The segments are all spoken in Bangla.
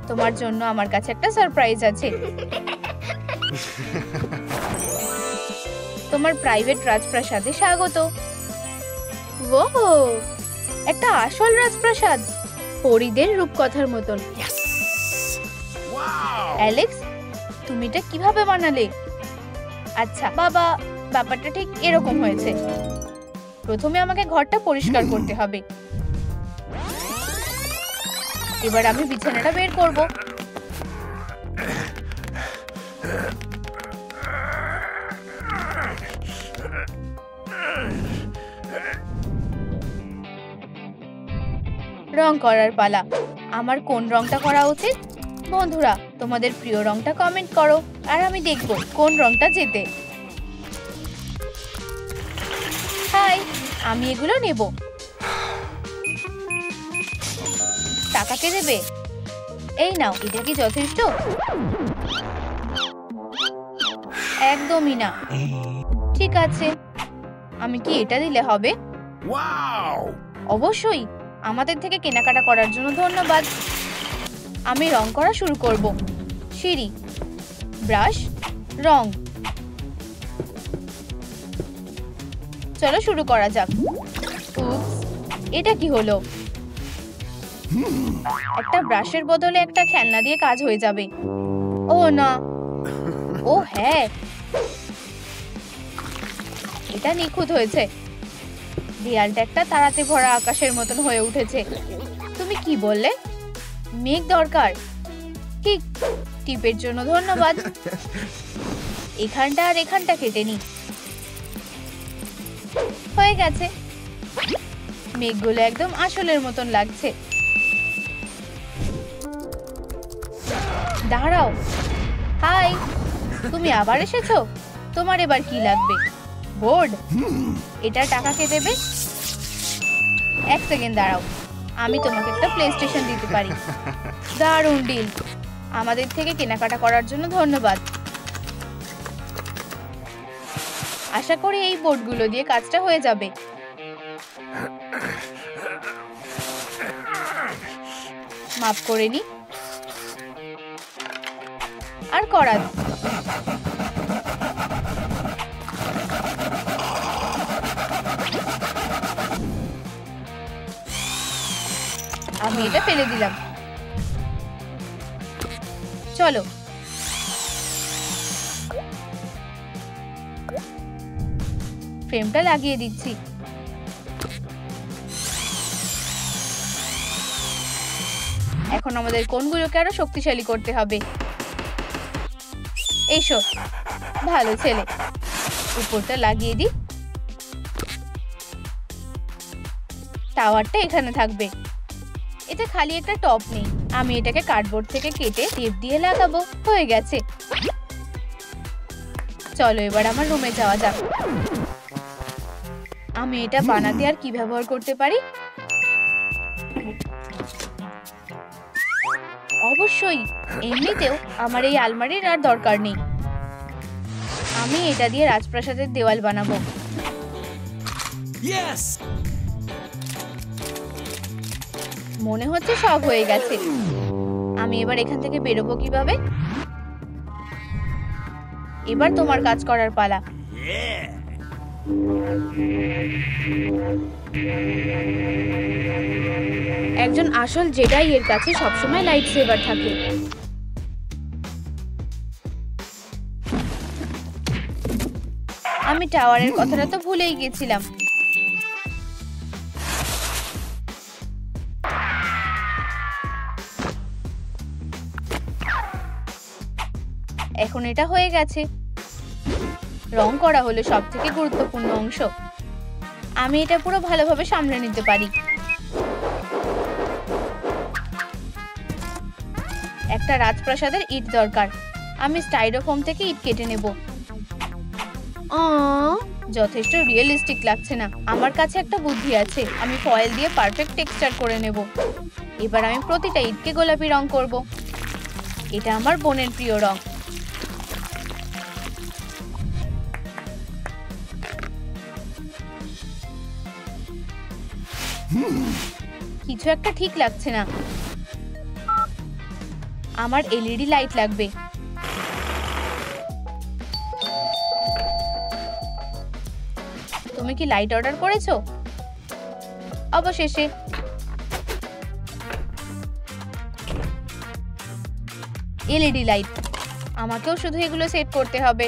তোমার জন্য আমার কাছে একটা সারপ্রাইজ আছে। তোমার প্রাইভেট রাজপ্রাসাদে স্বাগত। ওহো, একটা আসল রাজপ্রাসাদ, পরীদের রূপকথার মতন। অ্যালেক্স, তুমি এটা কিভাবে বানালে? আচ্ছা বাবা, ব্যাপারটা ঠিক এরকম হয়েছে। প্রথমে আমাকে ঘরটা পরিষ্কার করতে হবে। এবার আমি বিছানাটা বের করব। রং করার পালা। আমার কোন রংটা করা উচিত? বন্ধুরা, তোমাদের প্রিয় রংটা কমেন্ট করো আর আমি দেখব কোন রংটা জেতে। হাই, আমি এগুলো নেব। টাকা কে দেবে? এই নাও, এটা কি যথেষ্ট? একদমই না। ঠিক আছে, আমি কি এটা দিলে হবে? অবশ্যই। আমাদের থেকে কেনাকাটা করার জন্য ধন্যবাদ। আমি রং করা শুরু করব। সিঁড়ি, ব্রাশ, রং। চলো শুরু করা যাক। উপস, এটা কি হলো? একটা ব্রাশের বদলে একটা খেলনা দিয়ে কাজ হয়ে যাবে। ও না, ও হ্যাঁ, এটা নিখুঁত হয়েছে। দেয়ালটা একটা তারাতে ভরা আকাশের মতন হয়ে উঠেছে। তুমি কি বললে? মেঘ দরকার? ঠিক, টিপের জন্য ধন্যবাদ। এখানটা আর এখানটা কেটে নি। হয়ে গেছে। মেঘগুলো একদম আসলের মতন লাগছে। দাঁড়াও। হাই, তুমি আবার এসেছো? তোমার এবার কি লাগবে? বোর্ড? এটা টাকা কে দেবে? এক সেকেন্ড দাঁড়াও, আমি তোমাকে একটা প্লে স্টেশন দিতে পারি। দারুণ ডিল। আমাদের থেকে কেনাকাটা করার জন্য ধন্যবাদ। আশা করি এই বোর্ডগুলো দিয়ে কাজটা হয়ে যাবে। মাপ করে নি আর করা। আমি এটা ফেলে দিলাম। চলো, ফ্রেমটা লাগিয়ে দিচ্ছি। এখন আমাদের কোণগুলোকে আরো শক্তিশালী করতে হবে। এসো, ভালো ছেলে। উপরটা লাগিয়ে দিই। টাওয়ারটা এখানে থাকবে। এটা খালি একটা টপ নেই। আমি এটাকে কার্ডবোর্ড থেকে কেটে টেপ দিয়ে লাগাবো। হয়ে গেছে। চলো এবার আমার রুমে যাওয়া যাক। আমি এটা বানাতে আর কি ব্যবহার করতে পারি? অবশ্যই, এমনিতেও আমার এই আলমারির আর দরকার নেই। আমি এটা দিয়ে রাজপ্রাসাদের দেওয়াল বানাবো। মনে হচ্ছে সব হয়ে গেছে। আমি এবার এখান থেকে বেরোবো কিভাবে? এবার তোমার কাজ করার পালা। একজন আসল জেডাই এর কাছে সবসময় লাইট সেভার থাকে। আমি টাওয়ারের কথাটা তো ভুলেই গেছিলাম। এখন এটা হয়ে গেছে। রং করা হলো সবথেকে গুরুত্বপূর্ণ অংশ। আমি এটা পুরো ভালোভাবে সামলে নিতে পারি। একটা রাজপ্রাসাদের ইট দরকার। আমি স্টাইরোফোম থেকে ইট কেটে নেব। যথেষ্ট রিয়েলিস্টিক লাগছে না। আমার কাছে একটা বুদ্ধি আছে। আমি ফয়েল দিয়ে পারফেক্ট টেক্সচার করে নেব। এবার আমি প্রতিটা ইটকে গোলাপি রং করব। এটা আমার বোনের প্রিয় রং। কিছু একটা ঠিক লাগছে না। আমার এলইডি লাইট লাগবে। তুমি কি লাইট অর্ডার করেছো? অবশেষে। এলইডি লাইট, আমাকেও শুধু এগুলো সেট করতে হবে।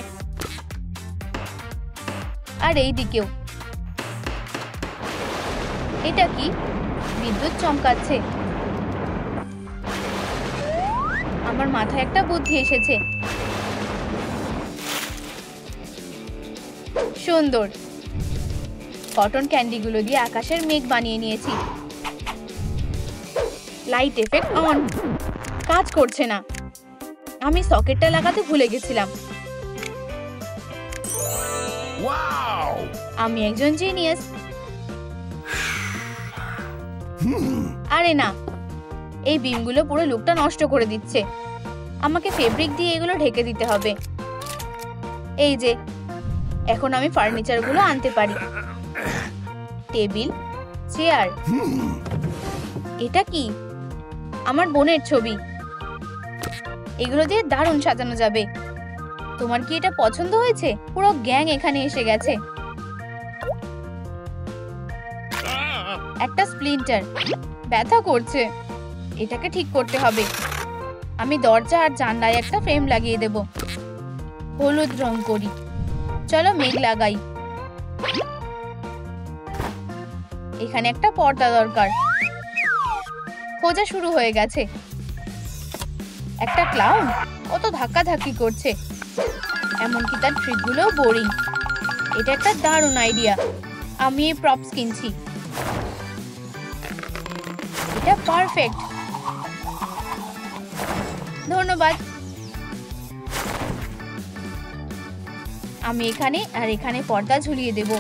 আর এই দিকেও। এটা কি? বিদ্যুৎ চমকাচ্ছে। আমার মাথায় একটা বুদ্ধি এসেছে। সুন্দর। কটন ক্যান্ডিগুলো দিয়ে আকাশের মেঘ বানিয়ে নিয়েছি। Light effect on. কাজ করছে না। আমি সকেটটা লাগাতে ভুলে গেছিলাম। আমি একজন জিনিয়াস। আরে না, এই বিমগুলো পুরো লুকটা নষ্ট করে দিচ্ছে। আমাকে ফেব্রিক দিয়ে এগুলো ঢেকে দিতে হবে। এই যে, এখন আমি ফার্নিচারগুলো আনতে পারি। Table, chair. এটা কি? আমার বোনের ছবি। এগুলো দিয়ে দারুণ সাজানো যাবে। তোমার কি এটা পছন্দ হয়েছে? পুরো গ্যাং এখানে এসে গেছে। একটা স্প্লিন্টার, ব্যথা করছে। এটাকে ঠিক করতে হবে। আমি দরজা আর জানলায় একটা ফ্রেম লাগিয়ে দেব। হলুদ রং করি। চলো মেঘ লাগাই। এখানে একটা পর্দা দরকার। খোঁজা শুরু হয়ে গেছে। একটা ক্লাউন কত ধাক্কাধাক্কি করছে। এমনকি তার ট্রিকগুলোও বোরিং। এটা একটা দারুণ আইডিয়া। আমি এই প্রপস কিনছি। এটা পারফেক্ট। ধন্যবাদ। আমি এখানে আর এখানে পর্দা ঝুলিয়ে দেব।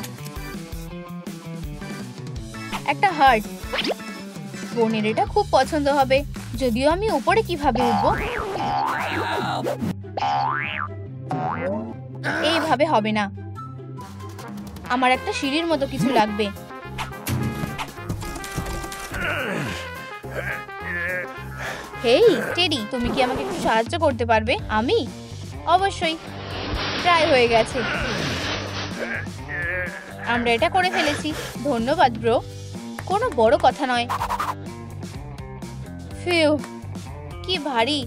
একটা হার্ট। বোনের এটা খুব পছন্দ হবে। যদিও আমি উপরে কিভাবে উঠবো? এইভাবে হবে না। আমার একটা সিঁড়ির মতো কিছু লাগবে। হেই টেডি, তুমি কি আমাকে একটু সাহায্য করতে পারবে? আমি অবশ্যই। প্রায় হয়ে গেছে। আমরা এটা করে ফেলেছি। ধন্যবাদ ব্রো। কোনো বড় কথা নয়। ফিউ, কি ভারী।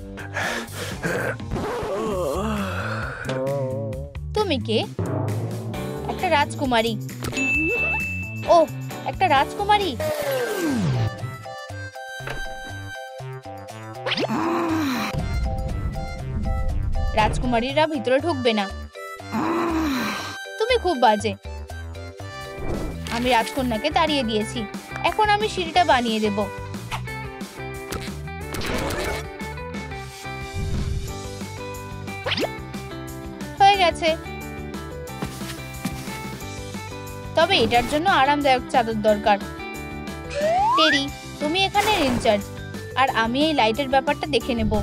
তুমি কে? একটা রাজকুমারী। ও, একটা রাজকুমারী। রাজকুমারীরা ভিতরে ঢুকবে না। তুমি খুব বাজে। আমি রাজকন্যাকে তাড়িয়ে দিয়েছি। এখন আমি সিঁড়িটা বানিয়ে দেব। হয়ে গেছে। তবে এটার জন্য আরামদায়ক চাদর দরকার। টেরি, তুমি এখানে ইনচার্জ, আর আমি এই লাইটের ব্যাপারটা দেখে নেব।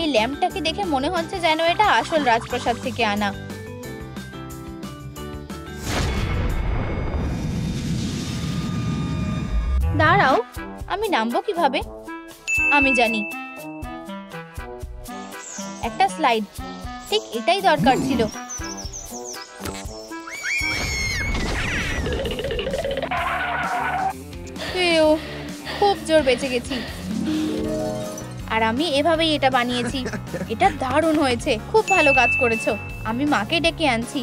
এই ল্যাম্পটাকে দেখে মনে হচ্ছে যেন এটা আসল রাজপ্রাসাদ থেকে আনা। দাঁড়াও, আমি নামবো কিভাবে? আমি জানি। একটা স্লাইড। ঠিক এটাই দরকার ছিল। খুব জোর বেঁচে গেছি। আর আমি এভাবেই এটা বানিয়েছি। এটা দারুণ হয়েছে। খুব ভালো কাজ করেছো। আমি মাকে ডেকে আনছি।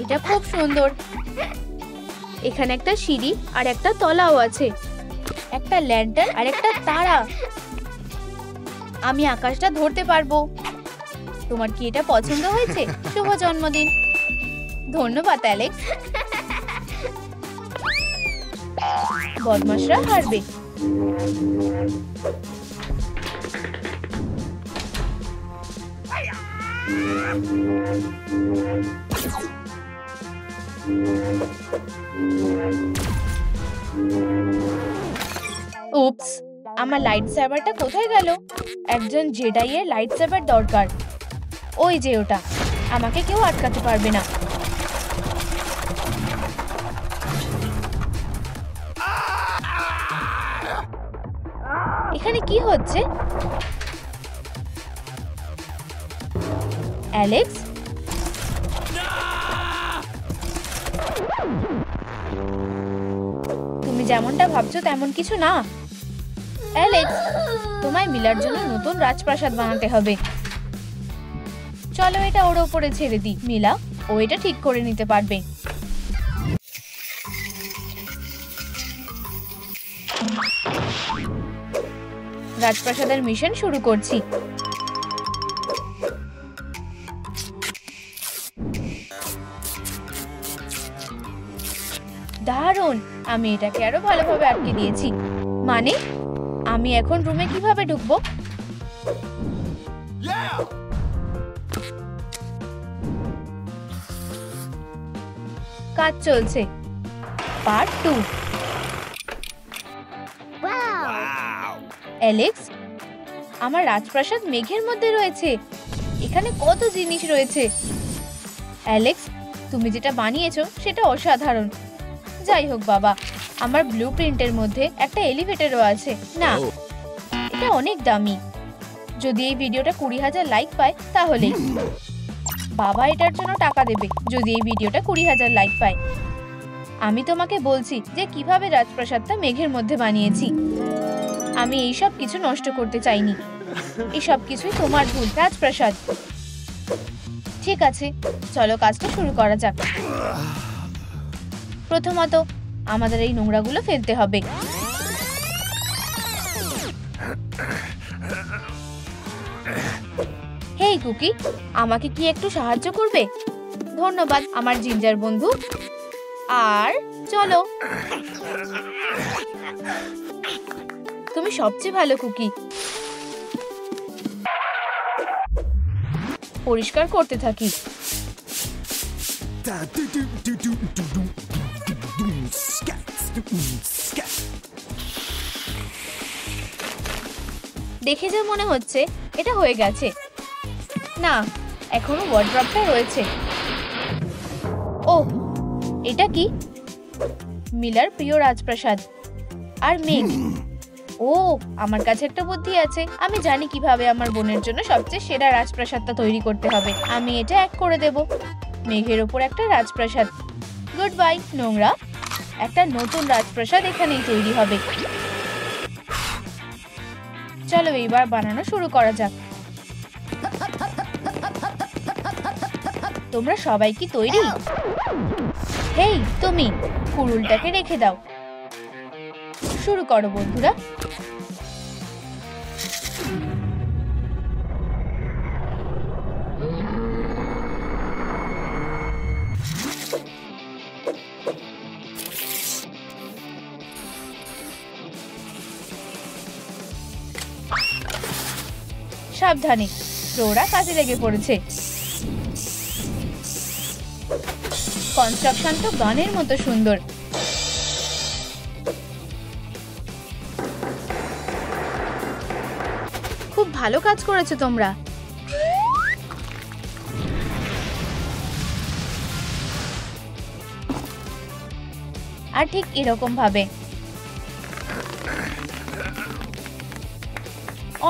এটা খুব সুন্দর। এখানে একটা সিঁড়ি আর একটা তলাও আছে। একটা ল্যান্টার্ন আর একটা তারা। আমি আকাশটা ধরতে পারবো। তোমার কি এটা পছন্দ হয়েছে? শুভ জন্মদিন। ধন্যবাদ অ্যালেক্স। বদমাশরা হারবে। উপস, আমার লাইট সেভারটা কোথায় গেল? একজন জেডাইয়ের লাইট সেভার দরকার। ওই যে ওটা। আমাকে কেউ আটকাতে পারবে না। এখানে কি হচ্ছে? অ্যালেক্স, তুমি যেমনটা ভাবছো তেমন কিছু না। অ্যালেক্স, তোমায় মিলার জন্য নতুন রাজপ্রাসাদ বানাতে হবে। চলো এটা ওর ওপরে ছেড়ে দিই। মিলা, ও এটা ঠিক করে নিতে পারবে। রাজপ্রাসাদের মিশন শুরু করছি। দারুণ, আমি এটাকে আরো ভালোভাবে আটকে দিয়েছি। মানে আমি এখন রুমে কিভাবে ঢুকবো? কাজ চলছে। পার্ট 2। অ্যালেক্স, আমার রাজপ্রাসাদ মেঘের মধ্যে রয়েছে। এখানে কত জিনিস রয়েছে। অ্যালেক্স, তুমি যেটা বানিয়েছো সেটা অসাধারণ। যাই হোক বাবা, আমার ব্লুপ্রিন্টের মধ্যে একটা এলিভেটরও আছে। না, এটা অনেক দামি। যদি এই ভিডিওটা 20,000 লাইক পায় তাহলেই বাবা এটার জন্য টাকা দেবে। যদি এই ভিডিওটা 20,000 লাইক পায়। আমি তোমাকে বলছি যে কিভাবে রাজপ্রাসাদটা মেঘের মধ্যে বানিয়েছি। আমি এইসব কিছু নষ্ট করতে চাইনি। এসব কিছুই তোমার ভুল রাজপ্রাসাদ। ঠিক আছে, চলো কাজটা শুরু করা যাক। প্রথমত আমাদের এই নোংরাগুলো ফেলতে হবে। হেই কুকি, আমাকে কি একটু সাহায্য করবে? ধন্যবাদ আমার জিঞ্জার বন্ধু। আর চলো, তুমি সবচেয়ে ভালো কুকি। পরিষ্কার করতে থাকি। দেখে যা মনে হচ্ছে এটা হয়ে গেছে। না, এখনো ওয়ার্ড্রপটা রয়েছে। ওহ, এটা কি? মিলার প্রিয় রাজপ্রাসাদ আর মেঘ। ও, আমার কাছে একটা বুদ্ধি আছে। আমি জানি কিভাবে আমার বোনের জন্য সবচেয়ে সেরা রাজপ্রাসাদটা তৈরি করতে হবে। আমি এটা এক করে দেব। মেঘের ওপর একটা রাজপ্রাসাদ। গুড বাই নোংরা। একটা নতুন রাজপ্রাসাদ এখানেই তৈরি হবে। চলো এইবার বানানো শুরু করা যাক। তোমরা সবাই কি তৈরি? হেই তুমি, কুড়ুলটাকে রেখে দাও। শুরু করো বন্ধুরা। সাবধানে, প্রোরা কাজে লেগে পড়েছে। কনস্ট্রাকশন তো গানের মতো সুন্দর। খুব ভালো কাজ করেছো তোমরা। আর ঠিক এরকম ভাবে।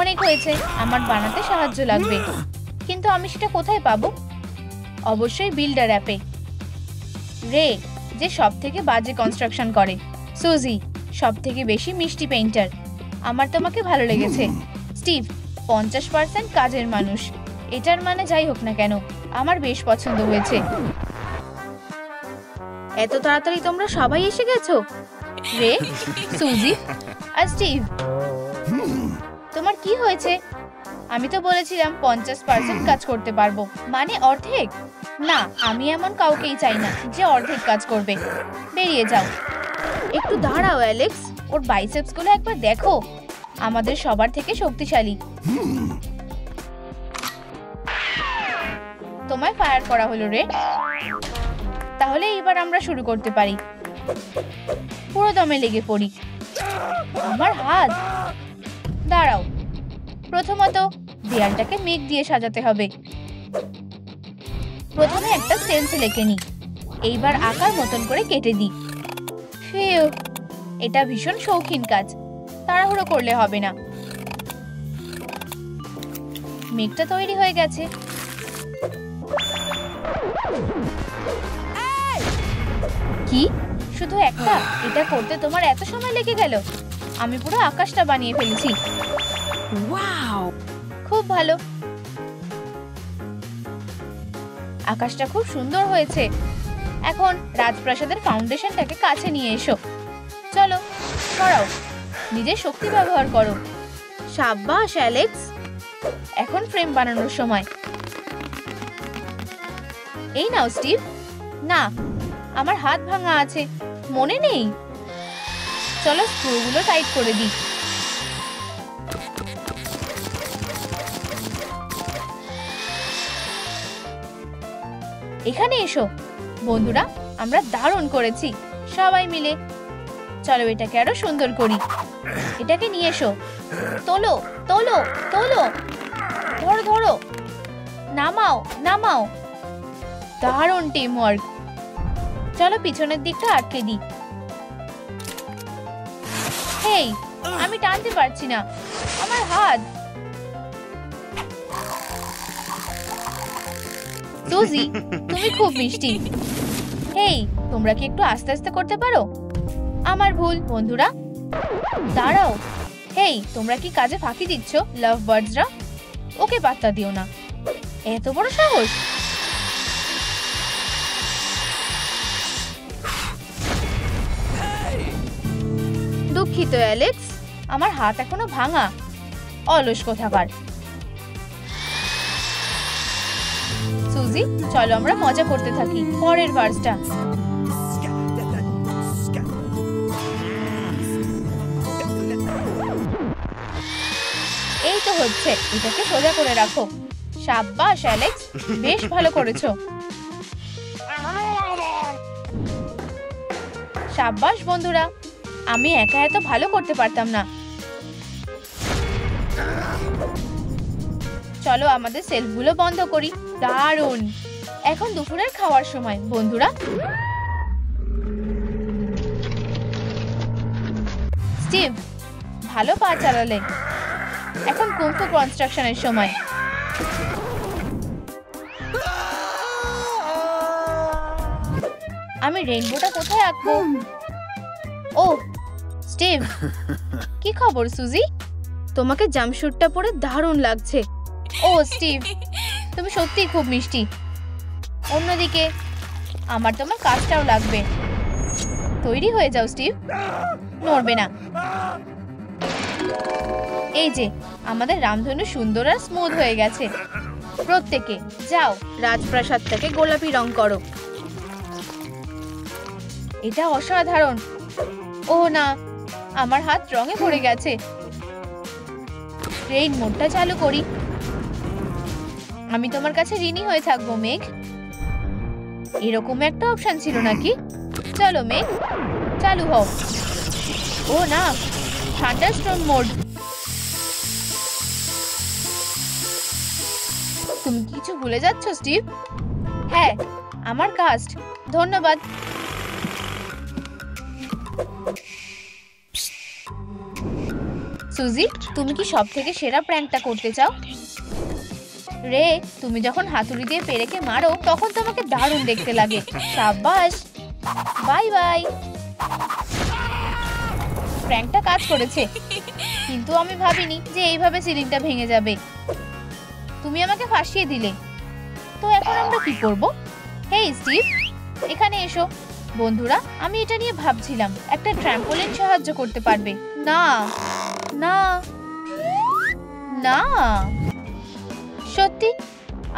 অনেক হয়েছে, আমার বানাতে সাহায্য লাগবে। কিন্তু আমি সেটা কোথায় পাবো? অবশ্যই বিল্ডার অ্যাপে। রে, যে সব থেকে বাজে কনস্ট্রাকশন করে। সুজি, সব থেকে বেশি মিষ্টি পেইন্টার। আমার তোমাকে ভালো লেগেছে। স্টিভ, 50% কাজের মানুষ। এটার মানে যাই হোক না কেন, আমার বেশ পছন্দ হয়েছে। এত তাড়াতাড়ি তোমরা সবাই এসে গেছো? রে, সুজি আর স্টিভ, তোমার কি হয়েছে? আমি তো বলেছিলাম 50% কাজ করতে পারবো। মানে অর্ধেক? না, আমি এমন কাউকেই চাই না যে অর্ধেক কাজ করবে। বেরিয়ে যাও। একটু দাঁড়াও অ্যালেক্স, ওর বাইসেপস গুলো একবার দেখো। আমাদের সবার থেকে শক্তিশালী। তোমায় ফায়ার করা হলো রে। তাহলে এবার আমরা শুরু করতে পারি। পুরো দমে লেগে পড়ি। আমার হাত। দাঁড়াও, প্রথমত দেয়ালটাকে মেঘ দিয়ে সাজাতে হবে। প্রথমে একটা স্টেন্সিল এঁকে নিই। এইবার আকার মতন করে কেটে দিই। ফিউ, এটা ভীষণ শৌখিন কাজ। তাড়াহুড়ো করলে হবে না। মেঘটা তৈরি হয়ে গেছে। কি শুধু একটা? এটা করতে তোমার এত সময় লেগে গেল? আমি পুরো আকাশটা বানিয়ে ফেলেছি। ওয়াও, খুব ভালো, আকাশটা খুব সুন্দর হয়েছে। এখন রাজপ্রাসাদের ফাউন্ডেশনটাকে কাছে নিয়ে এসো। চলো সরাও, নিজের শক্তি ব্যবহার করো। সাব্বাস অ্যালেক্স, এখন ফ্রেম বানানোর সময়। এই নাও স্টিভ। না, আমার হাত ভাঙা আছে, মনে নেই। চলো স্ক্রুগুলো টাইট করে দিই। এখানে এসো বন্ধুরা, আমরা দারুণ করেছি সবাই মিলে। চলো এটাকে আরো সুন্দর করি। এটাকে নিয়ে এসো। তোলো তোলো তোলো, ধরো ধরো, নামাও নামাও। দারুণ টিম ওয়ার্ক। চলো পিছনের দিকটা আটকে দিই। হেই, আমি টানতে পারছি না, আমার হাত। সুজি, তুমি খুব মিষ্টি। হেই, তোমরা কি একটু আস্তে আস্তে করতে পারো? আমার ভুল বন্ধুরা। দাঁড়াও। হেই, তোমরা কি কাজে ফাঁকি দিচ্ছ? লাভ বার্ডসরা, ওকে পাত্তা দিও না। এত বড় সাহস! দুঃখিত অ্যালেক্স, আমার হাত এখনো ভাঙা। অলস কোথাকার। সুজি, চলো আমরা মজা করতে থাকি। পরের ভার্সটা। এই তো হচ্ছে, এটাকে সোজা করে রাখো। সাব্বাস অ্যালেক্স, বেশ ভালো করেছো। সাব্বাস বন্ধুরা, আমি একা এত ভালো করতে পারতাম না। চলো আমাদের সেলফগুলো বন্ধ করি। দারুণ। এখন দুপুরের খাওয়ার সময় বন্ধুরা। স্টিভ, ভালো পা চালালে। এখন কুম্ফু কনস্ট্রাকশনের সময়। আমি রেইনবোটা কোথায় আঁকবো? ও স্টিভ, কি খবর সুজি? তোমাকে জাম্পস্যুটটা পরে দারুণ লাগছে। ও স্টিভ, তুমি সত্যিই খুব মিষ্টি। অন্যদিকে আমার তোমার কাজটাও লাগবে। তৈরি হয়ে যাও স্টিভ, নড়বে না। এই যে আমাদের রামধনু সুন্দর আর স্মুথ হয়ে গেছে। প্রত্যেকে যাও রাজপ্রাসাদটাকে গোলাপি রং করো। এটা অসাধারণ। ও না, আমার হাত রঙে ভরে গেছে। রেইন মোডটা চালু করি। আমি তোমার কাছে ঋণী হয়ে থাকবো মেঘ। এরকম একটা অপশন ছিল নাকি? চলো মেঘ, চালু হও। ও না, থান্ডারস্টর্ম মোড। তুমি কিছু ভুলে যাচ্ছ স্টিভ? হ্যাঁ, আমার কাস্ট। ধন্যবাদ। সুজি, তুমি কি সব থেকে সেরা প্র্যাঙ্কটা করতে চাও? রে, তুমি যখন হাতুড়ি দিয়ে পেরেকে মারো তখন তোমাকে দারুণ দেখতে লাগে। সাব্বাস, বাই বাই। প্র্যাঙ্কটা কাজ করেছে, কিন্তু আমি ভাবিনি যে এইভাবে সিলিংটা ভেঙে যাবে। তুমি আমাকে ফাঁসিয়ে দিলে। তো এখন আমরা কি করব? হেই স্টিভ, এখানে এসো। বন্ধুরা, আমি এটা নিয়ে ভাবছিলাম একটা ট্র্যাম্পোলিন সাহায্য করতে পারবে। না না না, সত্যি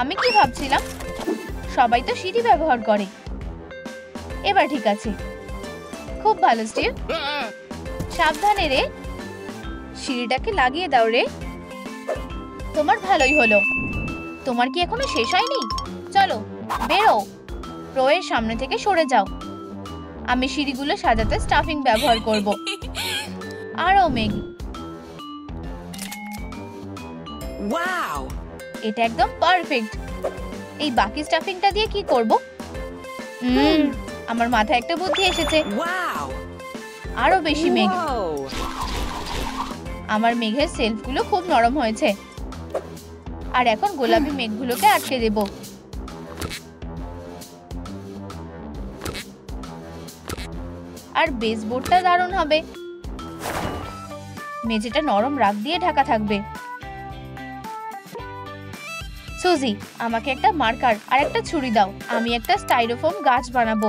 আমি কি ভাবছিলাম? সবাই তো সিঁড়ি ব্যবহার করে। এবার ঠিক আছে, খুব ভালো স্টিভ। সাবধানে রে, সিঁড়িটাকে লাগিয়ে দাও রে। তোমার ভালোই হলো। তোমার কি এখনো শেষ হয়নি? চলো বেরো, প্রোয়ের সামনে থেকে সরে যাও। আমি সিঁড়িগুলো সাজাতে স্টাফিং ব্যবহার করব। আরও মেঘ। ওয়াও, এটা একদম পারফেক্ট। এই বাকি স্টাফিংটা দিয়ে কি করব? আমার মাথায় একটা বুদ্ধি এসেছে। ওয়াও, আরো বেশি মেঘ। ওয়াও। আমার মেঘের সেলফগুলো খুব নরম হয়েছে। আর এখন গোলাপি মেঘগুলোকে আটকে দেব। আর বেসবোর্ডটা দারুণ হবে। মেঝেটা নরম রাগ দিয়ে ঢাকা থাকবে। সুজি, আমাকে একটা মার্কার আর একটা ছুরি দাও। আমি একটা স্টাইরোফোম গাছ বানাবো।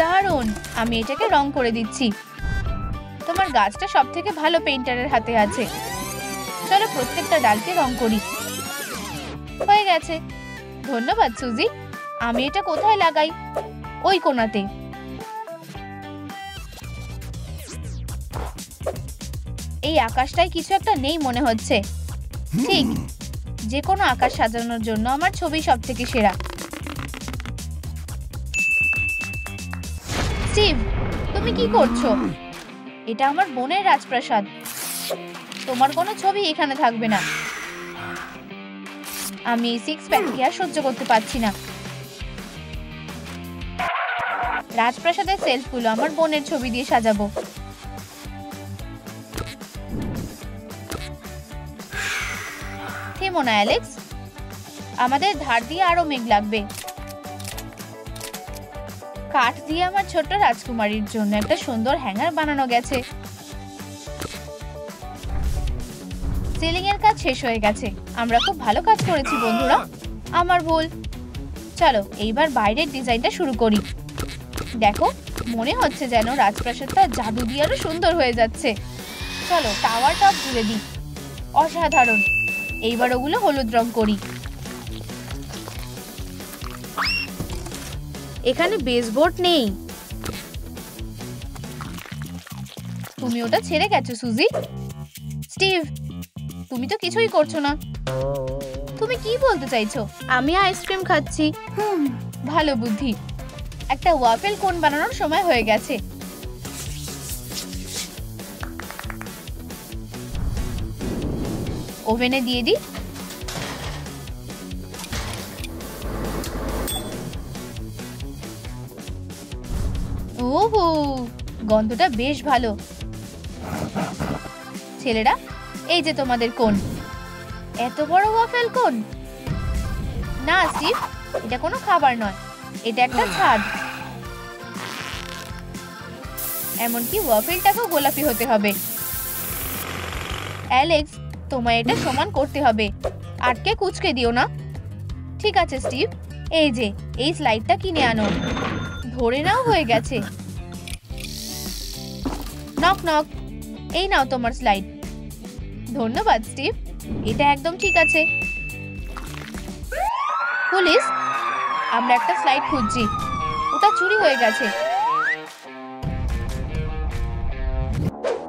দারুণ, আমি এটাকে রং করে দিচ্ছি। তোমার গাছটা সবথেকে ভালো পেইন্টারের হাতে আছে। চলো প্রত্যেকটা ডালকে রং করি। হয়ে গেছে। ধন্যবাদ সুজি। আমি এটা কোথায় লাগাই? ওই কোণাতে। এই আকাশটায় কিছু একটা নেই মনে হচ্ছে। ঠিক, যে কোনো আকাশ সাজানোর জন্য আমার ছবি সবথেকে সেরা। স্টিভ, তুমি কি করছো? এটা আমার বোনের রাজপ্রাসাদ। তোমার কোনো ছবি এখানে থাকবে না। আমি এই সিক্স প্যাককে আর সহ্য করতে পারছি না। রাজপ্রাসাদের সেলফগুলো আমার বোনের ছবি দিয়ে সাজাবো। থেমো না অ্যালেক্স, আমাদের ধার দিয়ে আরো মেঘ লাগবে। কাঠ দিয়ে আমার ছোট্ট রাজকুমারীর জন্য একটা সুন্দর হ্যাঙ্গার বানানো গেছে। সিলিং এর কাজ শেষ হয়ে গেছে। আমরা খুব ভালো কাজ করেছি বন্ধুরা। আমার ভুল। চলো এইবার বাইরের ডিজাইনটা শুরু করি। দেখো, মনে হচ্ছে যেন রাজপ্রাসাদটা জাদু দিয়ে আরো সুন্দর হয়ে যাচ্ছে। চলো টাওয়ার টপ তুলে দিই। অসাধারণ। এইবার ওগুলো হলুদ রং করি। এখানে বেসবোর্ড নেই। তুমি ওটা ছেড়ে গেছো সুজি। স্টিভ, তুমি তো কিছুই করছো না। তুমি কি বলতে চাইছো? আমি আইসক্রিম খাচ্ছি। ভালো বুদ্ধি। একটা ওয়াফেল কোন বানানোর সময় হয়ে গেছে। ওভেনে দিয়ে দিই। ওহো, গন্ধটা বেশ ভালো। ছেলেরা, এই যে তোমাদের কোন। এত বড় ওয়াফেল কোন? না স্টিভ, এটা কোনো খাবার নয়। এটা একটা ছাদ। এমনকি ওয়াফেলটাকেও গোলাপি হতে হবে। অ্যালেক্স, তোমায় এটা সমান করতে হবে। আটকে কুচকে দিও না। ঠিক আছে স্টিভ, এই যে এই স্লাইডটা কিনে আনো। ধরে নাও, হয়ে গেছে। নক নক, এই নাও তোমার স্লাইড। ধন্যবাদ স্টিভ, এটা একদম ঠিক আছে। পুলিশ, আমরা একটা স্লাইড খুঁজছি। ওটা চুরি হয়ে গেছে।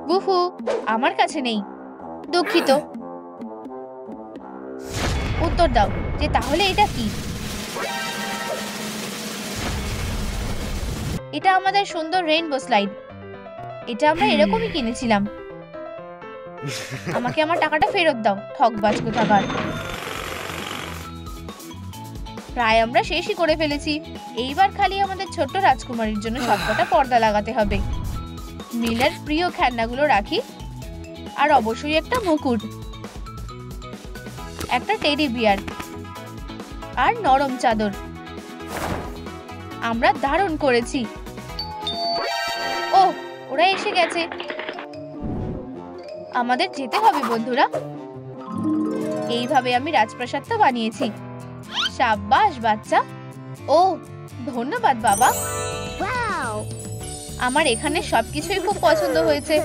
বুফু, আমার কাছে নেই। দুঃখিত। উত্তর দাও যে তাহলে এটা কি? এটা আমাদের সুন্দর রেইনবো স্লাইড। এটা আমরা এরকমই কিনেছিলাম। আমাকে আমার টাকাটা ফেরত দাও, ঠকবাজ কোথাকার। প্রায় আমরা শেষই করে ফেলেছি। এইবার খালি আমাদের ছোট্ট রাজকুমারীর জন্য সবকটা পর্দা লাগাতে হবে। মিলের প্রিয় খেলনাগুলো রাখি। আর অবশ্যই একটা মুকুট, একটা টেডি বিয়ার আর নরম চাদর। আমরা দারুণ করেছি। ও, ওরা এসে গেছে। আমাদের যেতে হবে বন্ধুরা। এইভাবে আমি রাজপ্রাসাদটা বানিয়েছি। সাব্বাস বাচ্চা। ও, ধন্যবাদ বাবা। আমার এখানে সবকিছুই খুব পছন্দ হয়েছে।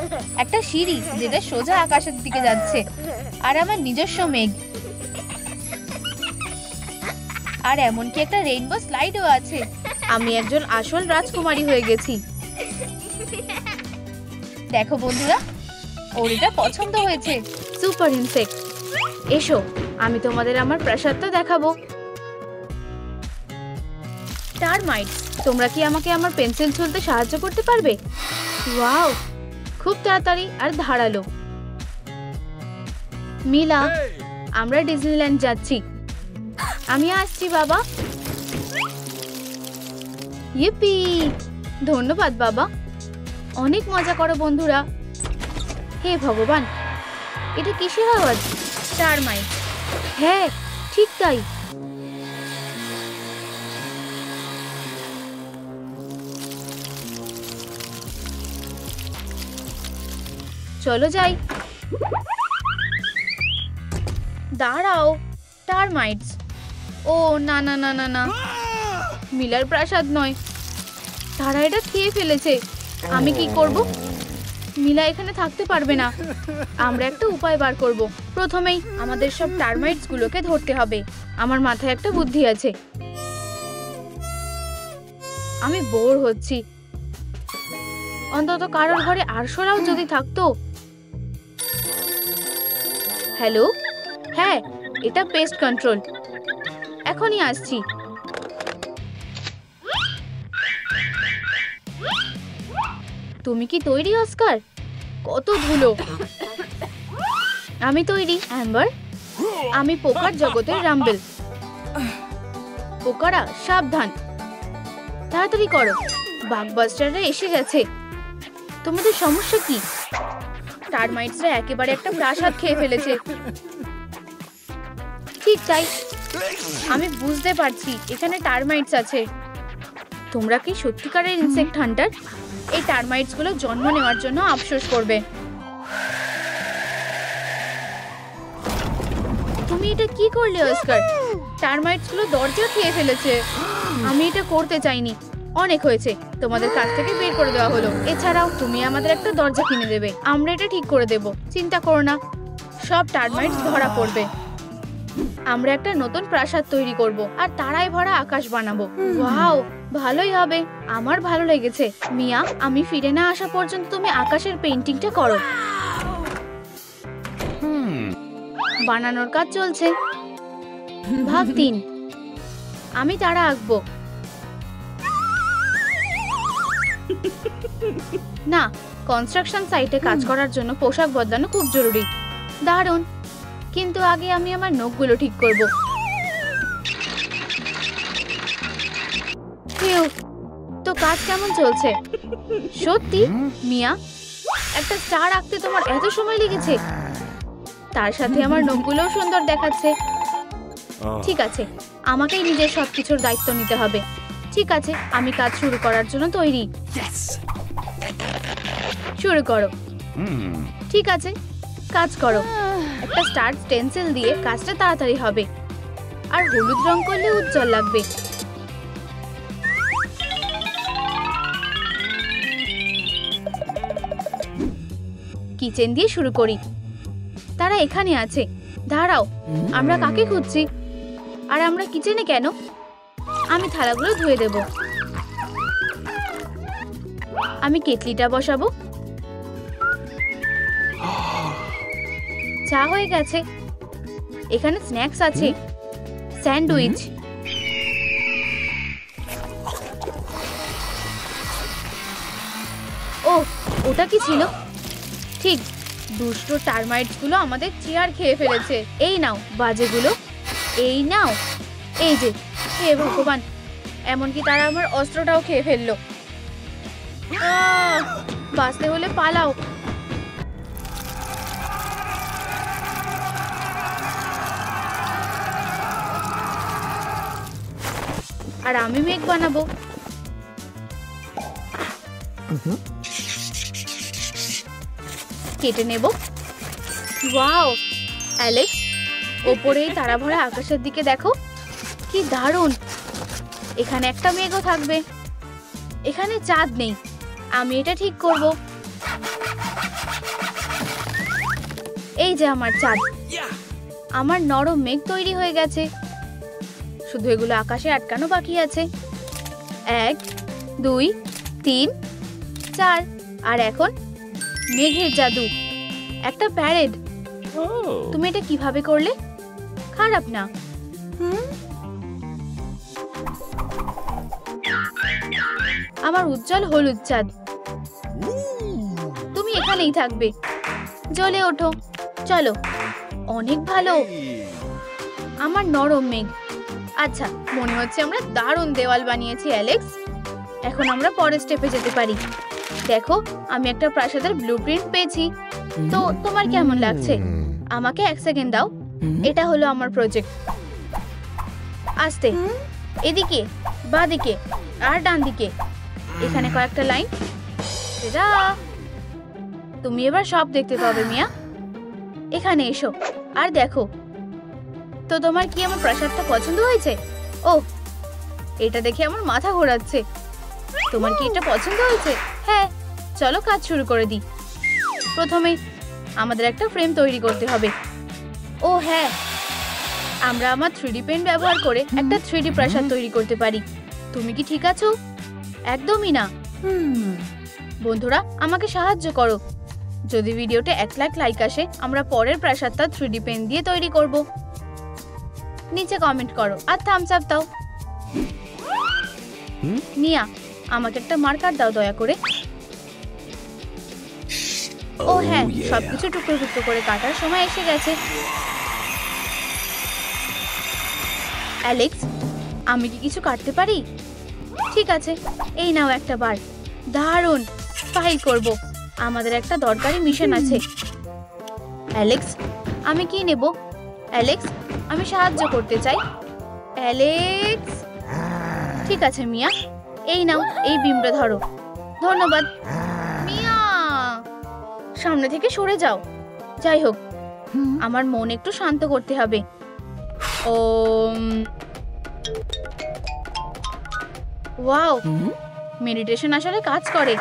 একটা সিঁড়ি যেটা সোজা আকাশের দিকে যাচ্ছে, আর আমার নিজস্ব মেঘ, আর এমনকি একটা রেইনবো স্লাইডও আছে। আমি একজন আসল রাজকুমারী হয়ে গেছি। দেখো বন্ধুরা, ওর এটা পছন্দ হয়েছে। সুপার ইনসেক্ট, এসো আমি তোমাদের আমার প্রাসাদটা দেখাবো। টারমাইটস, তোমরা কি আমাকে আমার পেন্সিল ছুলতে সাহায্য করতে পারবে? ওয়াও, খুব তাড়াতাড়ি আর ধারালো। মিলা, আমরা ডিজনিল্যান্ড যাচ্ছি। আমি আসছি বাবা। ইপ্পি, ধন্যবাদ বাবা। অনেক মজা করো বন্ধুরা। হে ভগবান, এটা কিসের আওয়াজ? টারমাইট। হ্যাঁ, ঠিক তাই। চলো যাই। দাঁড়াও, টারমাইটস। ও না না না না না, মিলার প্রাসাদ নয়, তারা এটা খেয়ে ফেলেছে। আমি কি করব? মিলা এখানে থাকতে পারবে না। আমরা একটা উপায় বার করব। প্রথমেই আমাদের সব টারমাইটস গুলোকে ধরতে হবে। আমার মাথায় একটা বুদ্ধি আছে। আমি বোর হচ্ছি, অন্তত কারোর ঘরে আরশোলাও যদি থাকতো। হ্যালো, হ্যাঁ, এটা পেস্ট কন্ট্রোল। এখনই আসছি। তুমি কি তৈরি অস্কার? কত ধুলো। আমি তৈরি অ্যাম্বার। আমি পোকার জগতের রাম্বেল। পোকারা সাবধান, তাড়াতাড়ি করো, বাগবাস্টাররা এসে গেছে। তোমাদের সমস্যা কি? টারমাইটসরা একেবারে একটা প্রাসাদ খেয়ে ফেলেছে। ঠিক তাই, আমি বুঝতে পারছি এখানে টারমাইটস আছে। তোমরা কি সত্যিকারের ইনসেক্ট হান্টার? এই টারমাইটস গুলো জন্ম নেওয়ার জন্য আফসোস করবে। তুমি এটা কি করলে অস্কার? টারমাইটস গুলো দরজা খেয়ে ফেলেছে। আমি এটা করতে চাইনি। অনেক হয়েছে, তোমাদের কাছ থেকে বের করে দেওয়া হলো। এছাড়াও তুমি আমাদের একটা দরজা কিনে দেবে। আমরা এটা ঠিক করে দেব, চিন্তা করো না। সব টারমাইটস ধরা পড়বে। আমরা একটা নতুন প্রাসাদ তৈরি করব আর তারায় ভরা আকাশ বানাবো। ওয়াও, ভালোই হবে। আমার ভালো লেগেছে। মিয়া, আমি ফিরে না আসা পর্যন্ত তুমি আকাশের পেইন্টিংটা করো। বানানোর কাজ চলছে। ভাগ 3, আমি তারা আঁকবো। না, কনস্ট্রাকশন সাইটে কাজ করার জন্য পোশাক বদলানো খুব জরুরি। দারুণ, কিন্তু আগে আমি আমার নখগুলো ঠিক করব। তো কাজ কেমন চলছে? সত্যি মিয়া, একটা স্টার আঁকতে তোমার এত সময় লেগেছে? তার সাথে আমার নখগুলোও সুন্দর দেখাচ্ছে। ঠিক আছে, আমাকেই নিজের সবকিছুর দায়িত্ব নিতে হবে। ঠিক আছে, আমি কাজ শুরু করার জন্য তৈরি। শুরু করো। ঠিক আছে, কাজ করো। একটা স্টার স্টেনসিল দিয়ে কাজটা তাড়াতাড়ি হবে। আর হলুদ রং করলে উজ্জ্বল লাগবে। কিচেন দিয়ে শুরু করি। তারা এখানে আছে। দাঁড়াও, আমরা কাকে খুঁজছি? আর আমরা কিচেনে কেন? আমি থালাগুলো ধুয়ে দেব। আমি কেটলিটা বসাবো। চা হয়ে গেছে। এখানে স্ন্যাক্স আছে, স্যান্ডউইচ। ও, ওটা কি ছিল? ঠিক, দুষ্ট টারমাইটস গুলো আমাদের চেয়ার খেয়ে ফেলেছে। এই নাও বাজেগুলো, এই নাও। এই যে, হে ভগবান, এমনকি তারা আমার অস্ত্রটাও খেয়ে ফেললো। বাঁচতে হলে পালাও। আর আমি মেঘ বানাবো। কেটে নেব। ওয়াও, অ্যালেক্স, ওপরেই তারা ভরা আকাশের দিকে দেখো, কি দারুণ। এখানে একটা মেঘও থাকবে। এখানে চাঁদ নেই। আমি এটা ঠিক করব। এই যে আমার চাঁদ। আমার নরম মেঘ তৈরি হয়ে গেছে। শুধু এগুলো আকাশে আটকানো বাকি আছে। 1, 2, 3, 4। আর এখন মেঘের জাদু, একটা প্যারেড। তুমি এটা কিভাবে করলে? খারাপ না। আমার উজ্জ্বল হলুদ চাঁদ। তুমি এখানেই থাকবে। জ্বলে ওঠো। চলো, অনেক ভালো। আমার নরম মেঘ। আচ্ছা, মনে হচ্ছে আমরা দারুণ দেওয়াল বানিয়েছি অ্যালেক্স। এখন আমরা পরের স্টেপে যেতে পারি। দেখো, আমি একটা প্রাসাদের ব্লুপ্রিন্ট পেয়েছি। তো তোমার কেমন লাগছে? আমাকে 1 সেকেন্ড দাও। এটা হলো আমার প্রজেক্ট। আস্তে, এদিকে, বাঁদিকে আর ডান দিকে। এখানে কয়েকটা লাইন। তুমি এবার সব দেখতে পাবে মিয়া। এখানে এসো আর দেখো। তো তোমার কি আমার প্রাসাদটা পছন্দ হয়েছে? ও, এটা দেখে আমার মাথা ঘোরাচ্ছে। তোমার কি এটা পছন্দ হয়েছে? হ্যাঁ, চলো কাজ শুরু করে দিই। প্রথমে আমাদের একটা ফ্রেম তৈরি করতে হবে। ও হ্যাঁ, আমরা আমার 3D পেন ব্যবহার করে একটা 3D প্রাসাদ তৈরি করতে পারি। তুমি কি ঠিক আছো? একদমই না। বন্ধুরা, আমাকে সাহায্য করো। যদি ভিডিওতে 1 লাখ লাইক আসে, আমরা পরের প্রাসাদটা 3D পেন দিয়ে তৈরি করব। নিচে কমেন্ট করো আর থামস আপ দাও। মিয়া, আমাকে একটা মার্কার দাও দয়া করে। ও হ্যাঁ, সবকিছু টুকরো টুকরো করে কাটার সময় এসে গেছে। অ্যালেক্স, আমি কি কিছু কাটতে পারি? ঠিক আছে, এই নাও একটা বার। দারুণ, ফাইল করব। আমাদের একটা দরকারি মিশন আছে। অ্যালেক্স, আমি কি নেব? অ্যালেক্স, আমি সাহায্য করতে চাই। অ্যালেক্স, ঠিক আছে মিয়া, এই নাও, এই বিমটা ধরো। ধন্যবাদ। মিয়া, সামনে থেকে সরে যাও। যাই হোক, আমার মন একটু শান্ত করতে হবে। ওয়াও, মেডিটেশন আসলে কাজ করে।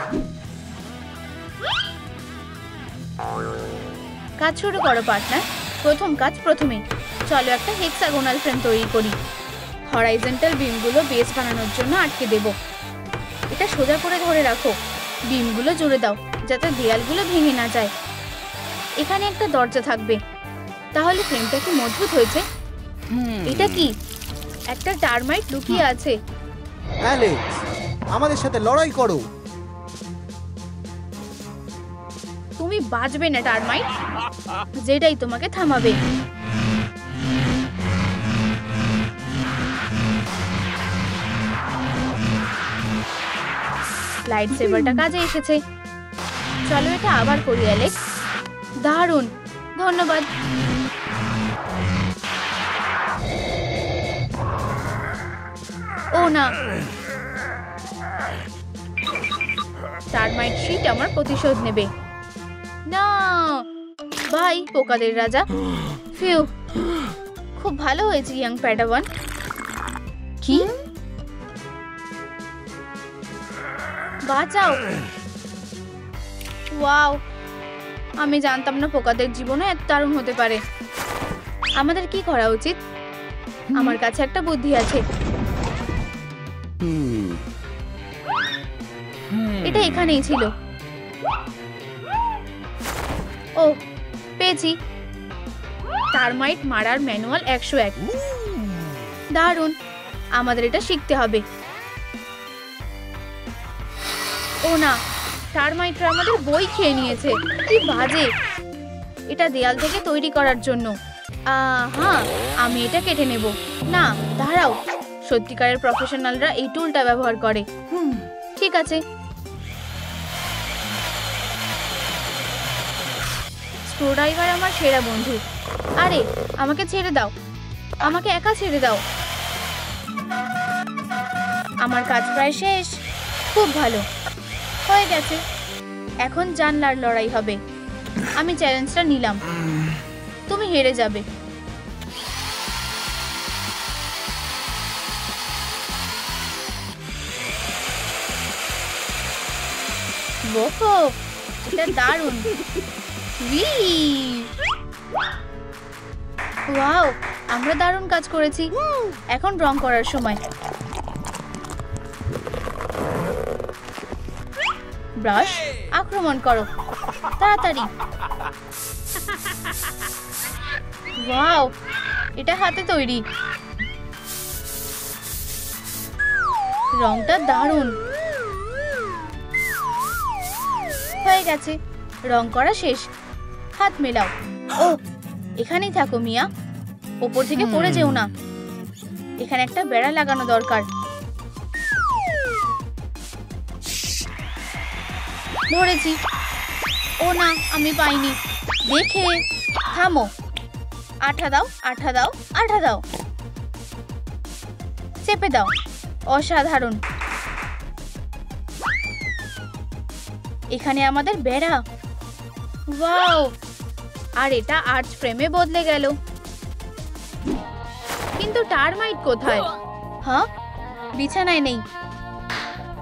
কাজ শুরু করো পার্টনার। প্রথম কাজ প্রথমেই। চলো একটা হেক্সাগোনাল ফ্রেম তৈরি করি। হরাইজন্টাল বিমগুলো বেস বানানোর জন্য আটকে দেব। এটা সোজা করে ধরে রাখো। বিমগুলো জুড়ে দাও যাতে দেয়ালগুলো ভেঙে না যায়। এখানে একটা দরজা থাকবে। তাহলে ফ্রেমটা কি মজবুত হয়েছে? এটা কি? একটা টারমাইট লুকিয়ে আছে। অ্যালেক্স, আমাদের সাথে লড়াই করো। তুমি বাঁচবে না টারমাইট, যেটাই তোমাকে থামাবে। লাইট সেভারটা কাজে এসেছে। চলো এটা আবার করি অ্যালেক্স। দারুণ, ধন্যবাদ। ও না, টারমাইট শীট আমার প্রতিশোধ নেবে। না, বাই পোকাদের রাজা। ফিউ, খুব ভালো হয়েছে ইয়াং প্যাডাওয়ান। কি? বাঁচাও। ওয়াও, আমি জানতাম না পোকাদের জীবনে এত দারুণ হতে পারে। আমাদের কি করা উচিত? আমার কাছে একটা বুদ্ধি আছে। এটা এখানেই ছিল। ও, পেয়েছি। টারমাইট মারার ম্যানুয়াল 101। দারুণ, আমাদের এটা শিখতে হবে। ও না, টারমাইটরা আমাদের বই খেয়ে নিয়েছে। কি বাজে। এটা দেয়াল থেকে তৈরি করার জন্য। হ্যাঁ, আমি এটা কেটে নেব। না, দাঁড়াও, সত্যিকারের প্রফেশনালরা এই টুলটা ব্যবহার করে। ঠিক আছে। স্ক্রুড্রাইভার আমার সেরা বন্ধু। আরে, আমাকে ছেড়ে দাও। আমাকে একা ছেড়ে দাও। আমার কাজ প্রায় শেষ। খুব ভালো হয়ে গেছে। এখন জানলার লড়াই হবে। আমি চ্যালেঞ্জটা নিলাম। তুমি হেরে যাবে। ওহো, এটা দারুণ। ওয়াও, আমরা দারুণ কাজ করেছি। এখন রং করার সময়। ব্রাশ, আক্রমণ করো তাড়াতাড়ি। ওয়াও, এটা হাতে তৈরি। রংটা দারুণ হয়ে গেছে। রং করা শেষ। হাত মেলাও। ও, এখানেই থাকো মিয়া, ওপর থেকে পড়ে যেও না। এখানে একটা বেড়া লাগানো দরকার। ধরেছি। ও না, আমি পাইনি। দেখে থামো। আঠা দাও, আঠা দাও, আঠা দাও। চেপে দাও। অসাধারণ। এখানে আমাদের বেড়া। ওয়াও! আর এটা আর্চ ফ্রেমে বদলে গেল। কিন্তু টারমাইট কোথায়? হ্যাঁ, বিছানায় নেই।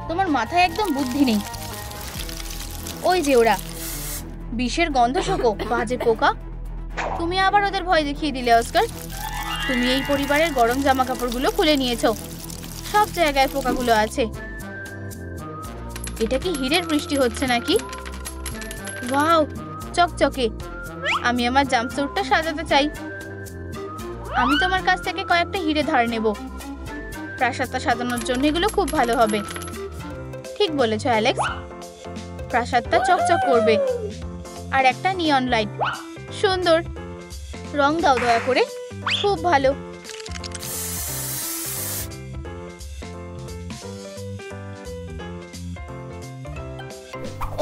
তোমার মাথায় একদম বুদ্ধি নেই। ওই যে ওরা, বিষের গন্ধ শোকো, বাজে পোকা। তুমি আবার ওদের ভয় দেখিয়ে দিলে অস্কার। তুমি এই পরিবারের গরম জামা কাপড়গুলো খুলে নিয়েছো। সব জায়গায় পোকাগুলো আছে। এটা কি হীরের বৃষ্টি হচ্ছে নাকি? ওয়াও, চকচকে। আমি আমার জাম্পস্যুটটা সাজাতে চাই। আমি তোমার কাছ থেকে কয়েকটা হিরে ধার নেব। প্রাসাদটা সাজানোর জন্য এগুলো খুব ভালো হবে। ঠিক বলেছো অ্যালেক্স, প্রাসাদটা চকচক করবে। আর একটা নিয়ন লাইট। সুন্দর। রং দাও দয়া করে। খুব ভালো।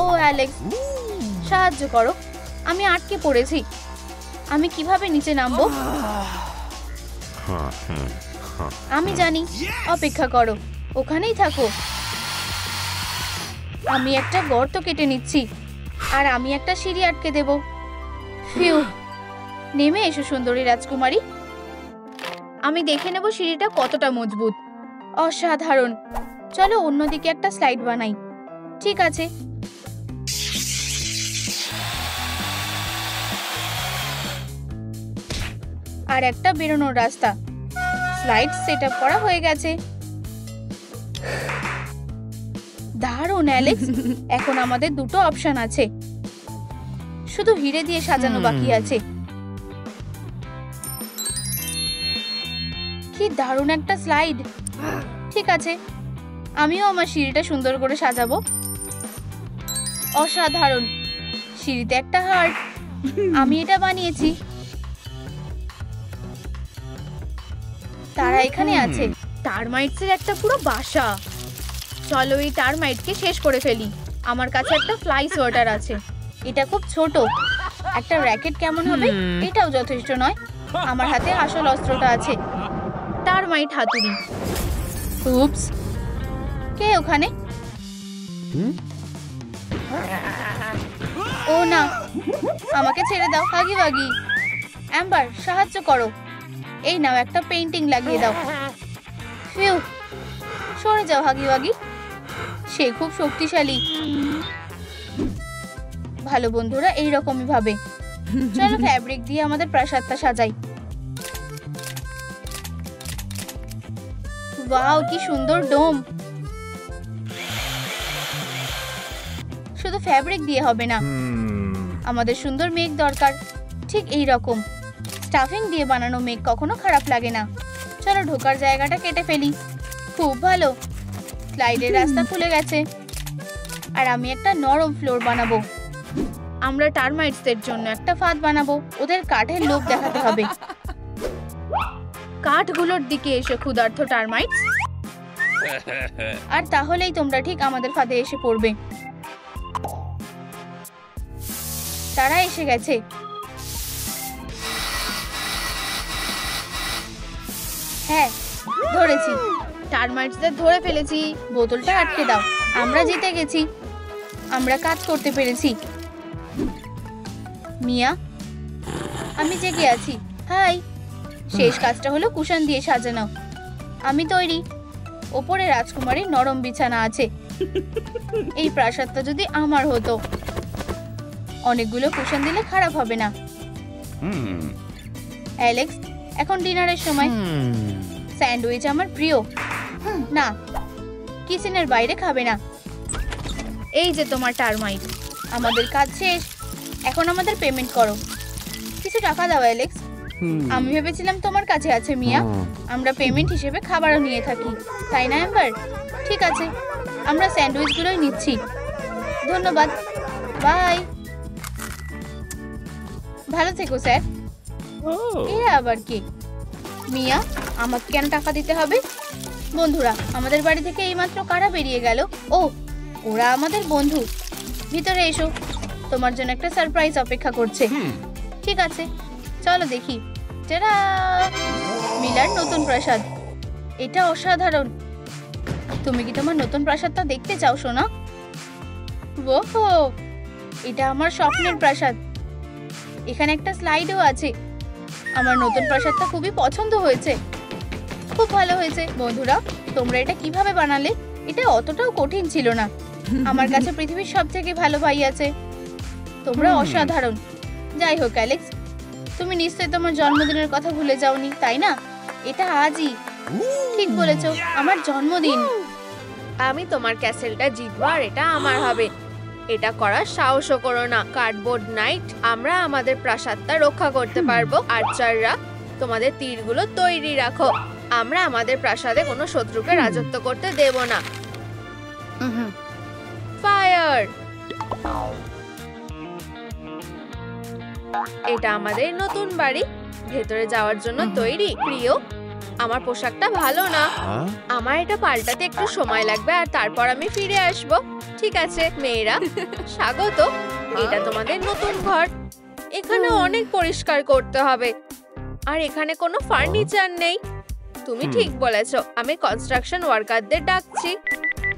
ও অ্যালেক্স, সাহায্য করো। আমি আটকে পড়েছি। আমি কিভাবে নিচে নামবো? আমি জানি। অপেক্ষা করো, ওখানেই থাকো। আমি একটা গর্ত কেটে নিচ্ছি। আর আমি একটা সিঁড়ি আটকে দেব। ফিউ, নেমে এসো সুন্দরী রাজকুমারী। আমি দেখে নেব সিঁড়িটা কতটা মজবুত। অসাধারণ। চলো অন্যদিকে একটা স্লাইড বানাই। ঠিক আছে। আর একটা বেরোনোর রাস্তা। স্লাইড সেটআপ করা হয়ে গেছে। দারুণ অ্যালেক্স। এখন আমাদের দুটো অপশন আছে। শুধু হিরে দিয়ে সাজানো বাকি আছে। কি দারুণ একটা স্লাইড। ঠিক আছে, আমিও আমার সিঁড়িটা সুন্দর করে সাজাবো। অসাধারণ। সিঁড়িতে একটা হার্ট। আমি এটা বানিয়েছি। তারা এখানে আছে। টারমাইটসের একটা পুরো বাসা। চলো এই টারমাইটকে শেষ করে ফেলি। আমার কাছে একটা ফ্লাই সোয়েটার আছে। এটা খুব ছোট। একটা র‍্যাকেট কেমন হবে? এটাও যথেষ্ট নয়। আমার হাতে আসল অস্ত্রটা আছে, টারমাইট হাতুড়ি। উপস, কে ওখানে? ও না, আমাকে ছেড়ে দাও হাগি বাগি। অ্যাম্বার, সাহায্য করো। এই নাও, একটা পেইন্টিং লাগিয়ে দাও। ফিউ, সরে যাও হাগি বাগি। সে খুব শক্তিশালী। ভালো বন্ধুরা এইরকমই ভাবে। চলো ফ্যাব্রিক দিয়ে আমাদের প্রাসাদটা সাজাই। ওয়াও, কি সুন্দর ডোম। শুধু ফ্যাব্রিক দিয়ে হবে না, আমাদের সুন্দর মেঘ দরকার। ঠিক এই রকম স্টাফিং দিয়ে বানানো মেঘ কখনো খারাপ লাগে না। চলো ঢোকার জায়গাটা কেটে ফেলি। খুব ভালো। স্লাইডের রাস্তা খুলে গেছে। আর আমি একটা নরম ফ্লোর বানাবো। আমরা টারমাইটসদের জন্য একটা ফাঁদ বানাবো। ওদের কাঠের লোভ দেখাতে হবে। কাঠগুলোর দিকে এসে ক্ষুধার্ত টারমাইটস। আর তাহলেই তোমরা ঠিক আমাদের ফাঁদে এসে পড়বে। তারা এসে গেছে। হ্যাঁ, ধরেছি। টারমাইটসদের ধরে ফেলেছি। বোতলটা আটকে দাও। আমরা জিতে গেছি। আমরা কাজ করতে পেরেছি। মিয়া, আমি জেগে আছি। হাই। শেষ কাজটা হলো কুশন দিয়ে সাজানো। আমি তৈরি। ওপরে রাজকুমারীর নরম বিছানা আছে। এই প্রাসাদটা যদি আমার হতো। অনেকগুলো কুশন দিলে খারাপ হবে না। অ্যালেক্স, এখন ডিনারের সময়। স্যান্ডউইচ আমার প্রিয়। না, কিচেনের বাইরে খাবে না। এই যে তোমার টারমাইট। আমাদের কাজ শেষ। এখন আমাদের পেমেন্ট করো। কিছু টাকা দাও অ্যালেক্স। আমি ভেবেছিলাম তোমার কাছে আছে মিয়া। আমরা পেমেন্ট হিসেবে খাবারও নিয়ে থাকি, তাই না অ্যাম্বার? ঠিক আছে, আমরা স্যান্ডউইচগুলোই নিচ্ছি। ধন্যবাদ। বাই। ভালো থেকো স্যার। এরা আবার কে? মিয়া, আমাকে কেন টাকা দিতে হবে? বন্ধুরা, আমাদের বাড়ি থেকে এইমাত্র কারা বেরিয়ে গেল? ও, ওরা আমাদের বন্ধু। ভিতরে এসো, তোমার জন্য একটা সারপ্রাইজ অপেক্ষা করছে। ঠিক আছে, চলো দেখি। টাটা! মিলার নতুন প্রাসাদ। এটা অসাধারণ। তুমি কি তোমার নতুন প্রাসাদটা দেখতে চাও সোনা? ওহো, এটা আমার স্বপ্নের প্রাসাদ। এখানে একটা স্লাইডও আছে। আমার নতুন প্রাসাদটা খুবই পছন্দ হয়েছে। খুব ভালো হয়েছে। বন্ধুরা, তোমরা এটা কিভাবে বানালে? এটা অতটাও কঠিন ছিল না। আমার কাছে পৃথিবীর সবথেকে ভালো ভাই আছে। তোমরা অসাধারণ। যাই হোক অ্যালেক্স, তুমি নিশ্চয়ই তোমার জন্মদিনের কথা ভুলে যাওনি, তাই না? এটা আজই। ঠিক বলেছো, আমার জন্মদিন। আমি তোমার ক্যাসেলটা জিতবো আর এটা আমার হবে। এটা করার সাহসও করো না। কার্ডবোর্ড নাইট, আমরা আমাদের প্রাসাদটা রক্ষা করতে পারবো। আর্চাররা, তোমাদের তীরগুলো তৈরি রাখো। আমরা আমাদের প্রাসাদে কোনো শত্রুকে রাজত্ব করতে দেব না। ফায়ার! এটা আমাদের নতুন বাড়ি। ভেতরে যাওয়ার জন্য তৈরি? প্রিয়, আমার পোশাকটা ভালো না। আমার এটা পাল্টাতে একটু সময় লাগবে আর তারপর আমি ফিরে আসব। ঠিক আছে মেয়েরা, স্বাগত। এটা তোমাদের নতুন ঘর। এখানে অনেক পরিষ্কার করতে হবে। আর এখানে কোনো ফার্নিচার নেই। তুমি ঠিক বলেছো। আমি কনস্ট্রাকশন ওয়ার্কারদের ডাকছি।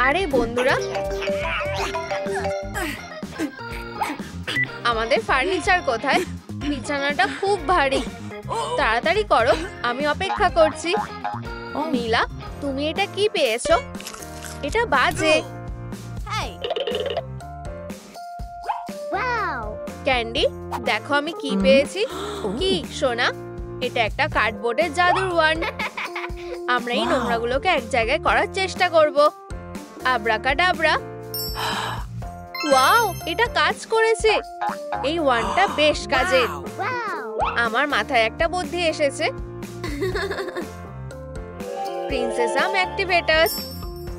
আরে বন্ধুরা, আমাদের ফার্নিচার কোথায়? বিছানাটা খুব ভারী। তাড়াতাড়ি করো, আমি অপেক্ষা করছি। মিলা, তুমি এটা কি পেয়েছো? এটা বাজে। ক্যান্ডি, দেখো আমি কি পেয়েছি। কি সোনা? এটা একটা কার্ডবোর্ডের জাদুর ওয়ান্ড। আমরা এই নোংরাগুলোকে এক জায়গায় করার চেষ্টা করব। আব্রাকাডাব্রা! ওয়াও, এটা কাজ করেছে। এই ওয়ান্ডটা বেশ কাজের। আমার মাথায় একটা বুদ্ধি এসেছে। প্রিন্সেসাম অ্যাক্টিভেটার্স।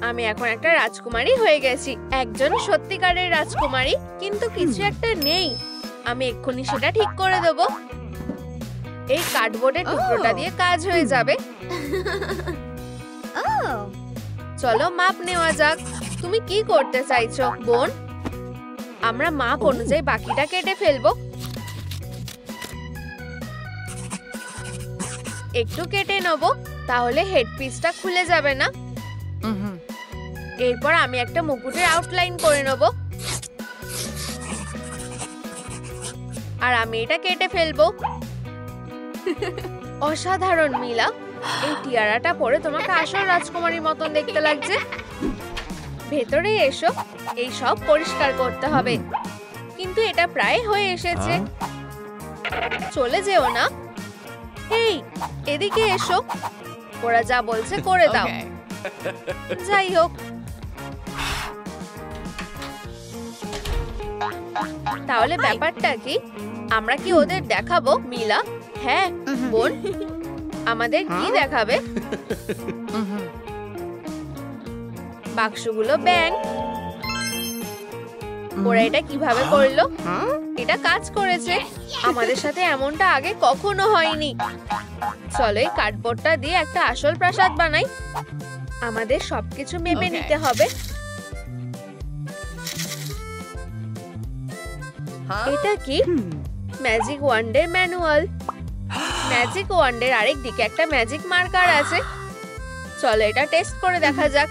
আমি এখন একটা রাজকুমারী হয়ে গেছি, একজন সত্যিকারের রাজকুমারী। কিন্তু কিছু একটা নেই। আমি এক্ষুনি সেটা ঠিক করে দেব। এই কার্ডবোর্ডের টুকরোটা দিয়ে কাজ হয়ে যাবে। চলো মাপ নেওয়া যাক। তুমি কি করতে চাইছো বোন? আমরা মাপ অনুযায়ী বাকিটা কেটে ফেলবো। একটু কেটে নেবো, তাহলে হেডপিসটা খুলে যাবে না। এরপর আমি একটা মুকুটের আউটলাইন করে নেব। আর আমি এটা কেটে ফেলবো। অসাধারণ মিলা, এই টিয়ারাটা পরে তোমাকে আসল রাজকুমারীর মতন দেখতে লাগছে। ভেতরে এসো, এই সব পরিষ্কার করতে হবে। কিন্তু এটা প্রায় হয়ে এসেছে। চলে যেও না। এই, এদিকে এসো। ওরা যা বলছে করে দাও। যাই হোক, তাহলে ব্যাপারটা কি? আমরা কি ওদের দেখাবো মিলা? হ্যাঁ বোন, আমাদের কি দেখাবে? বাক্সগুলো ব্যাং। ওরা এটা কিভাবে করলো? এটা কাজ করেছে। আমাদের সাথে এমনটা আগে কখনো হয়নি। চলো এই কার্ডবোর্ডটা দিয়ে একটা আসল প্রাসাদ বানাই। আমাদের সবকিছু মেপে নিতে হবে। এটা কি? ম্যাজিক ওয়ান্ডের ম্যানুয়াল। ম্যাজিক ওয়ান্ডের আরেক দিকে একটা ম্যাজিক মার্কার আছে। চলো এটা টেস্ট করে দেখা যাক।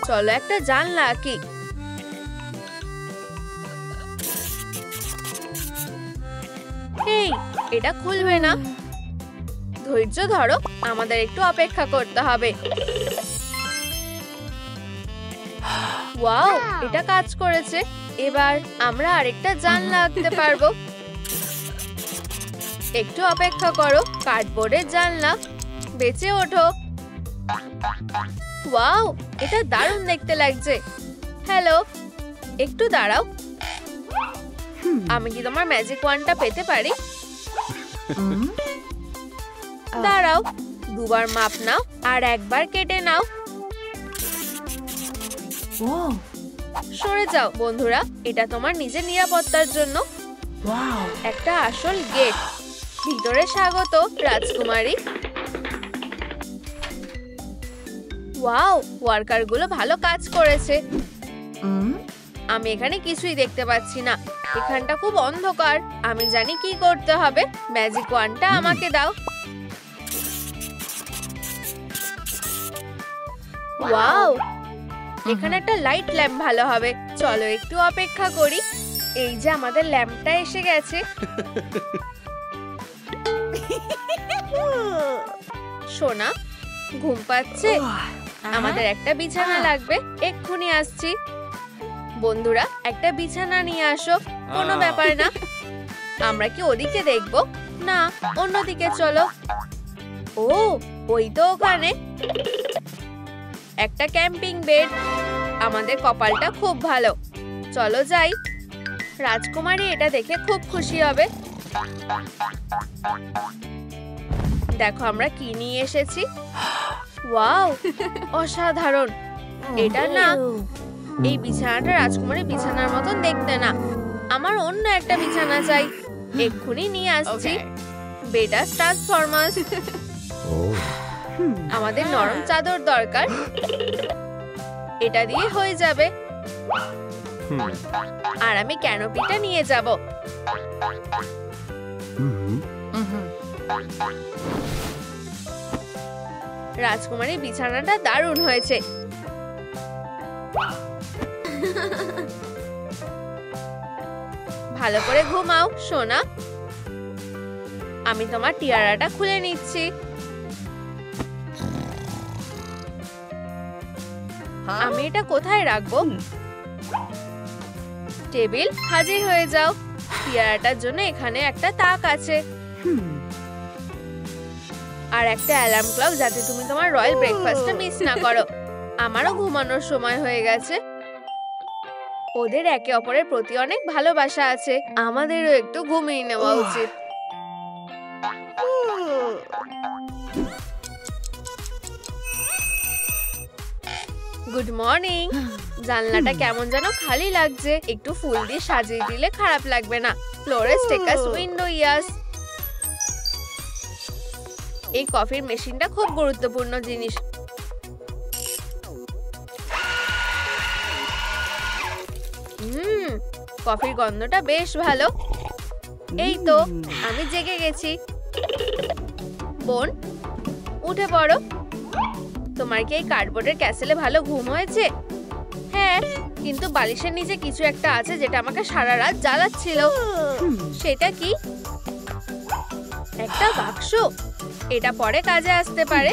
চলো একটা জানলা আঁকি। এই, এটা খুলবে না। ধৈর্য ধরো, আমাদের একটু অপেক্ষা করতে হবে। ওয়াও, এটা কাজ করেছে। এবার আমরা আরেকটা জানলা আঁকতে পারবো। একটু অপেক্ষা করো। কার্ডবোর্ডের জানলা, বেঁচে ওঠো। ওয়াও, এটা দারুণ দেখতে লাগছে। হ্যালো, একটু দাঁড়াও। আমি কি তোমার ম্যাজিক ওয়ান্ডটা পেতে পারি? দাঁড়াও, দুবার মাপ নাও আর একবার কেটে নাও। সরে যাও বন্ধুরা, এটা তোমার নিজের নিরাপত্তার জন্য। একটা আসল গেট। ভিতরে স্বাগত রাজকুমারী। ওয়াও, ওয়ার্কারগুলো ভালো কাজ করেছে। আমি এখানে কিছুই দেখতে পাচ্ছি না। এখানটা খুব অন্ধকার। আমি জানি কি করতে হবে। ম্যাজিক ওয়ান্ডটা আমাকে দাও। ওয়াও, এখানে একটা লাইট ল্যাম্প ভালো হবে। চলো একটু অপেক্ষা করি। এই যে আমাদের ল্যাম্পটা এসে গেছে। সোনা, ঘুম পাচ্ছে? আমাদের একটা বিছানা লাগবে। এক্ষুনি আসছি। বন্ধুরা, একটা বিছানা নিয়ে আসো। কোনো ব্যাপার না। আমরা কি ওদিকে দেখবো? না, অন্যদিকে চলো। ও, ওই তো ওখানে একটা ক্যাম্পিং বেড। আমাদের কপালটা খুব ভালো। চলো যাই। রাজকুমারী এটা দেখে খুব খুশি হবে। দেখো আমরা কি নিয়ে এসেছি। ওয়াও, অসাধারণ। এটা না, এই বিছানাটা রাজকুমারী বিছানার মতন দেখতে না। আমার অন্য একটা বিছানা চাই। এক্ষুনি নিয়ে আসছি। বেডাস ট্রান্সফরমার্স। আমাদের নরম চাদর দরকার। এটা দিয়ে হয়ে যাবে। আর আমি ক্যানোপিটা নিয়ে যাব। রাজকুমারী বিছানাটা দারুণ হয়েছে। ভালো করে ঘুমাও সোনা। আমি তোমার টিয়ারাটা খুলে নিচ্ছি। আমি এটা কোথায় রাখবো? টেবিল হাজির হয়ে যাও। টিয়ারাটার জন্য এখানে একটা তাক আছে। আর একটা অ্যালার্ম ক্লক, যাতে তুমি তোমার রয়্যাল ব্রেকফাস্টটা মিস না করো। আমারও ঘুমানোর সময় হয়ে গেছে। ওদের একে অপরের প্রতি অনেক ভালোবাসা আছে। আমাদেরও একটু ঘুমিয়ে নেওয়া উচিত। Good morning. জানলাটা কেমন যেন খালি লাগছে। একটু ফুল দিয়ে সাজিয়ে দিলে খারাপ লাগবে না। ফ্লোরেস টেকাস উইন্ডো ইয়াস। এই কফির মেশিনটা খুব গুরুত্বপূর্ণ জিনিস। কফির গন্ধটা বেশ ভালো। এই তো, আমি জেগে গেছি। বোন, উঠে পড়ো। তোমার কি এই কার্ডবোর্ডের ক্যাসেলে ভালো ঘুম হয়েছে? হ্যাঁ, কিন্তু বালিশের নিচে কিছু একটা আছে যেটা আমাকে সারা রাত জ্বালাচ্ছিল। সেটা কি? একটা বাক্স। এটা পরে কাজে আসতে পারে।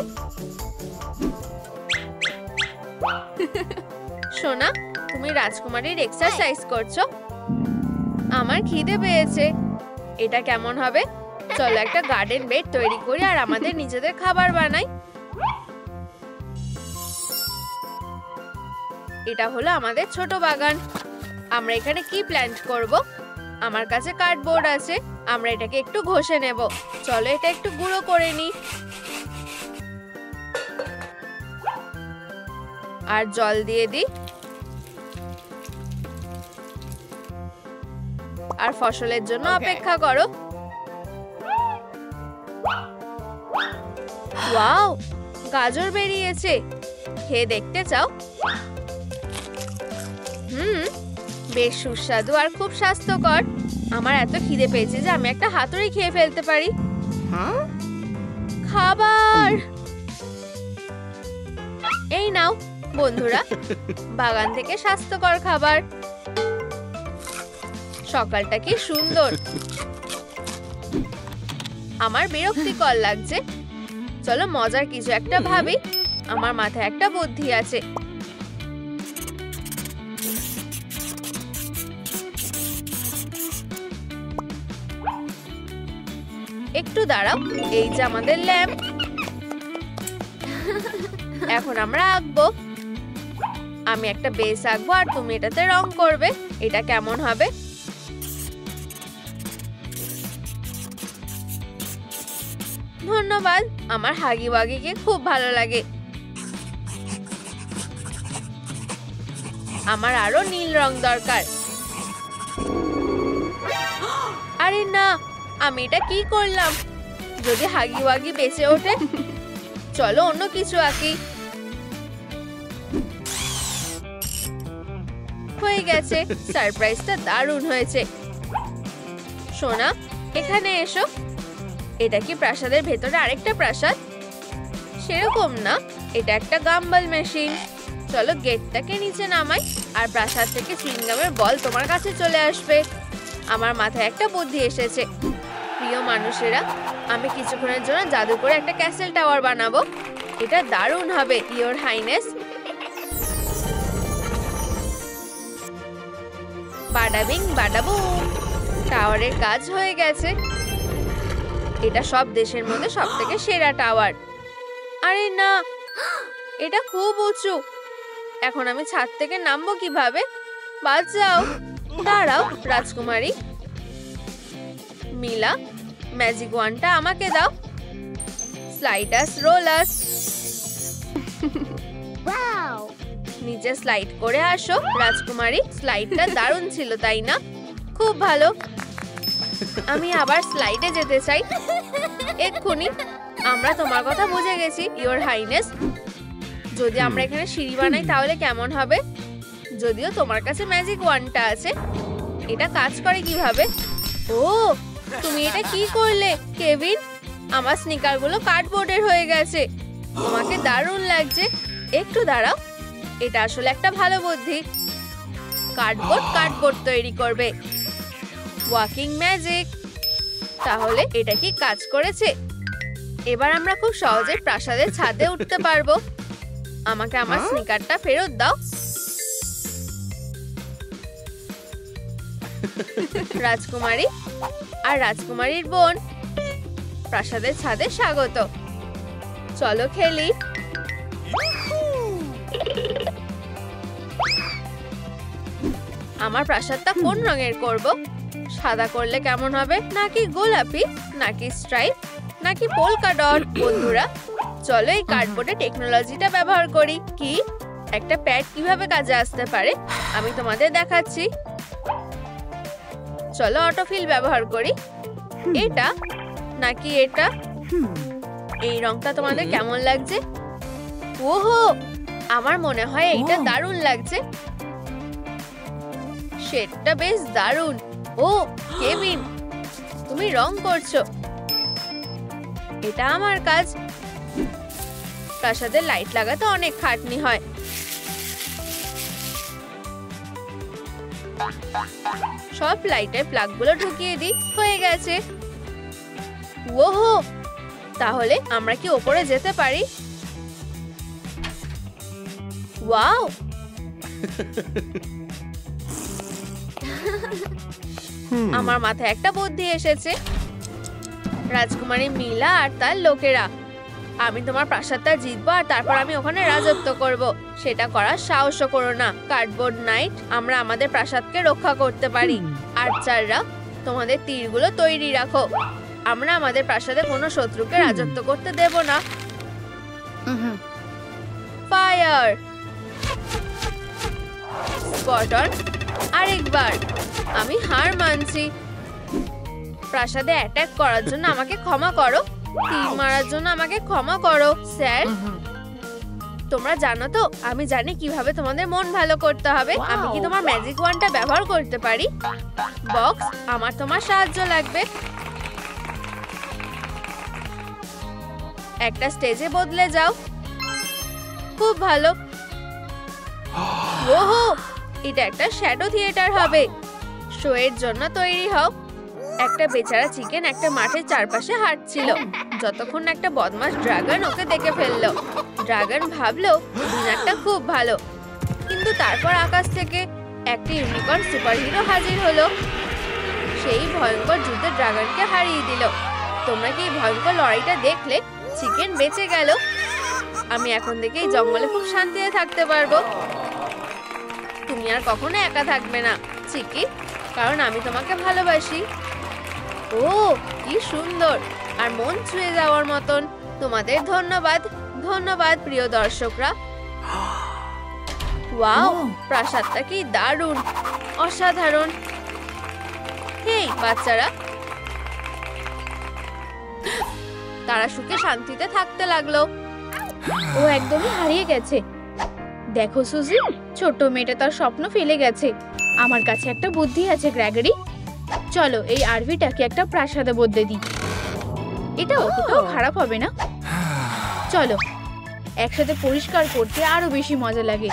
সোনা, তুমি রাজকুমারীর এক্সারসাইজ করছো। আমার খিদে পেয়েছে। এটা কেমন হবে? চলো একটা গার্ডেন বেড তৈরি করি আর আমাদের নিজেদের খাবার বানাই। এটা হলো আমাদের ছোট বাগান। আমরা এখানে কি প্ল্যান্ট করব? আমার কাছে কার্ডবোর্ড আছে। আমরা এটাকে একটু ঘষে নেব। চলো এটা একটু গুঁড়ো করে নিই। আর জল দিয়ে দিই। আর ফসলের জন্য অপেক্ষা করো। ওয়াও, গাজর বেরিয়েছে। খেয়ে দেখতে চাও? বেশ সুস্বাদু আর খুব স্বাস্থ্যকর। আমার এত খিদে পেয়েছে যে আমি একটা হাতুড়ি খেয়ে ফেলতে পারি। খাবার। এই নাও বন্ধুরা, বাগান থেকে স্বাস্থ্যকর খাবার। সকালটা কি সুন্দর। আমার বিরক্তিকর লাগছে। চলো মজার কিছু একটা ভাবি। আমার মাথায় একটা বুদ্ধি আছে। একটু দাঁড়াও। এই যে আমাদের ল্যাম্প। এখন আমরা আঁকবো। আমি একটা বেস আঁকবো আর তুমি এটাতে রং করবে। এটা কেমন হবে? ধন্যবাদ। আমার হাগি ওয়াগিকে খুব ভালো লাগে। আমার আরো নীল রং দরকার। আরে না, আমি এটা কি করলাম? যদি হাগি ওয়াগি বেঁচে ওঠে? চলো অন্য কিছু আঁকি। হয়ে গেছে। সারপ্রাইজটা দারুণ হয়েছে। সোনা, এখানে এসো। এটা কি প্রাসাদের ভেতরে আরেকটা প্রাসাদ? সেরকম না, এটা একটা গাম্বল মেশিন। চলো গেটটাকে নিচে নামাই, আর প্রাসাদ থেকে চুইংগামের বল তোমার কাছে চলে আসবে। আমার মাথায় একটা বুদ্ধি এসেছে। প্রিয় মানুষেরা, আমি কিছুক্ষণের জন্য জাদু করে একটা ক্যাসেল টাওয়ার বানাবো। এটা দারুণ হবে, ইওর হাইনেস। বাডাবিং বাডাবুম, টাওয়ারের কাজ হয়ে গেছে। এটা সব দেশের মধ্যে সবথেকে সেরা টাওয়ার। আরে না, এটা খুব উঁচু। এখন আমি ছাদ থেকে নামবো কিভাবে? বাঁচাও। দাঁড়াও রাজকুমারী। মিলা, ম্যাজিক ওয়ান্ডটা আমাকে দাও। স্লাইডাস রোলাস। নিচে স্লাইড করে আসো রাজকুমারী। স্লাইডটা দারুণ ছিল, তাই না? খুব ভালো। আমি আবার স্লাইডে যেতে চাই এক্ষুনি। আমরা তোমার কথা বুঝে গেছি, ইওর হাইনেস। যদি আমরা এখানে সিঁড়ি বানাই তাহলে কেমন হবে? যদিও তোমার কাছে ম্যাজিক ওয়ান্ডটা আছে। এটা কাজ করে কিভাবে? ও, তুমি এটা কি করলে কেভিন? আমার স্নিকারগুলো কার্ডবোর্ডের হয়ে গেছে। তোমাকে দারুণ লাগছে। একটু দাঁড়াও, এটা আসলে একটা ভালো বুদ্ধি। কার্ডবোর্ড তৈরি করবে। Walking magic. তাহলে এটা কি কাজ করেছে? এবার আমরা খুব সহজে প্রাসাদের ছাদে উঠতে পারবো। আমাকে আমার স্নিকারটা ফেরত দাও। রাজকুমারী আর রাজকুমারীর বোন, প্রাসাদের ছাদে স্বাগত। চলো খেলি। আমার প্রাসাদটা কোন রঙের করব? সাদা করলে কেমন হবে? নাকি গোলাপি, নাকি স্ট্রাইপ, নাকি পোলকা ডট? বন্ধুরা, চলো এই কার্ডবোর্ডে টেকনোলজিটা ব্যবহার করি। কি একটা প্যাড কিভাবে কাজে আসতে পারে আমি তোমাদের দেখাচ্ছি। চলো অটোফিল ব্যবহার করি। এটা নাকি এটা? এই রংটা তোমাদের কেমন লাগছে? ওহো, আমার মনে হয় এইটা দারুণ লাগছে। শেডটা বেশ দারুণ। ও কেভিন, তুমি রং করছো। এটা আমার কাজ। প্রাসাদের লাইট লাগাতে অনেক খাটনি হয়। সব লাইটের প্লাগগুলো ঢুকিয়ে দিই। হয়ে গেছে। ওহো, তাহলে আমরা কি ওপরে যেতে পারি? ওয়াও, আমার মাথায় একটা বুদ্ধি এসেছে। রাজকুমারী মিলা আর তার লোকেরা, আমি তোমার প্রাসাদটা জিতবো আর তারপর আমি ওখানে রাজত্ব করব। সেটা করার সাহসও করো না। কার্ডবোর্ড নাইট, আমরা আমাদের প্রাসাদকে রক্ষা করতে পারি। আর্চাররা, তোমাদের তীরগুলো তৈরি রাখো। আমরা আমাদের প্রাসাদে কোনো শত্রুকে রাজত্ব করতে দেব না। Fire, spot on. আরেকবার। আমি হার মানছি। প্রাসাদে অ্যাটাক করার জন্য আমাকে ক্ষমা করো। তীর মারার জন্য আমাকে ক্ষমা করো স্যার। তোমরা জানো তো, আমি জানি কিভাবে তোমাদের মন ভালো করতে হবে। আমি কি তোমার ম্যাজিক ওয়ান্ডটা ব্যবহার করতে পারি? বক্স, আমার তোমার সাহায্য লাগবে। একটা স্টেজে বদলে যাও। খুব ভালো। ওহো, এটা একটা শ্যাডো থিয়েটার হবে। শো এর জন্য তৈরি হও। একটা বেচারা চিকেন একটা মাঠের চারপাশে হাঁটছিল, যতক্ষণ একটা বদমাশ ড্রাগন ওকে দেখে ফেললো। ড্রাগন ভাবলো ডিনারটা খুব ভালো, কিন্তু তারপর আকাশ থেকে একটা ইউনিকর্ন সুপারহিরো হাজির হলো। সেই ভয়ঙ্কর যুদ্ধে ড্রাগনকে হারিয়ে দিল। তোমরা কি এই ভয়ঙ্কর লড়াইটা দেখলে? চিকেন বেঁচে গেল। আমি এখন থেকে এই জঙ্গলে খুব শান্তিতে থাকতে পারবো। তুমি আর কখনো একা থাকবে না চিকি, কারণ আমি তোমাকে ভালোবাসি। ও কি সুন্দর আর মন ছুঁয়ে যাওয়ার মতন। তোমাদের ধন্যবাদ। ধন্যবাদ প্রিয় দর্শকরা। ওয়াও, প্রাসাদটা কি দারুণ, অসাধারণ। হেই বাচ্চারা, তারা সুখে শান্তিতে থাকতে লাগলো। ও একদমই হারিয়ে গেছে। দেখো সুজি, ছোট মেয়েটা তার স্বপ্ন ফেলে গেছে। আমার কাছে একটা বুদ্ধি আছে গ্রেগরি। চলো এই আরভিটাকে একটা প্রাসাদে বদলে দিই। এটা অতটাও খারাপ হবে না। চলো একসাথে পরিষ্কার করতে আরো বেশি মজা লাগে।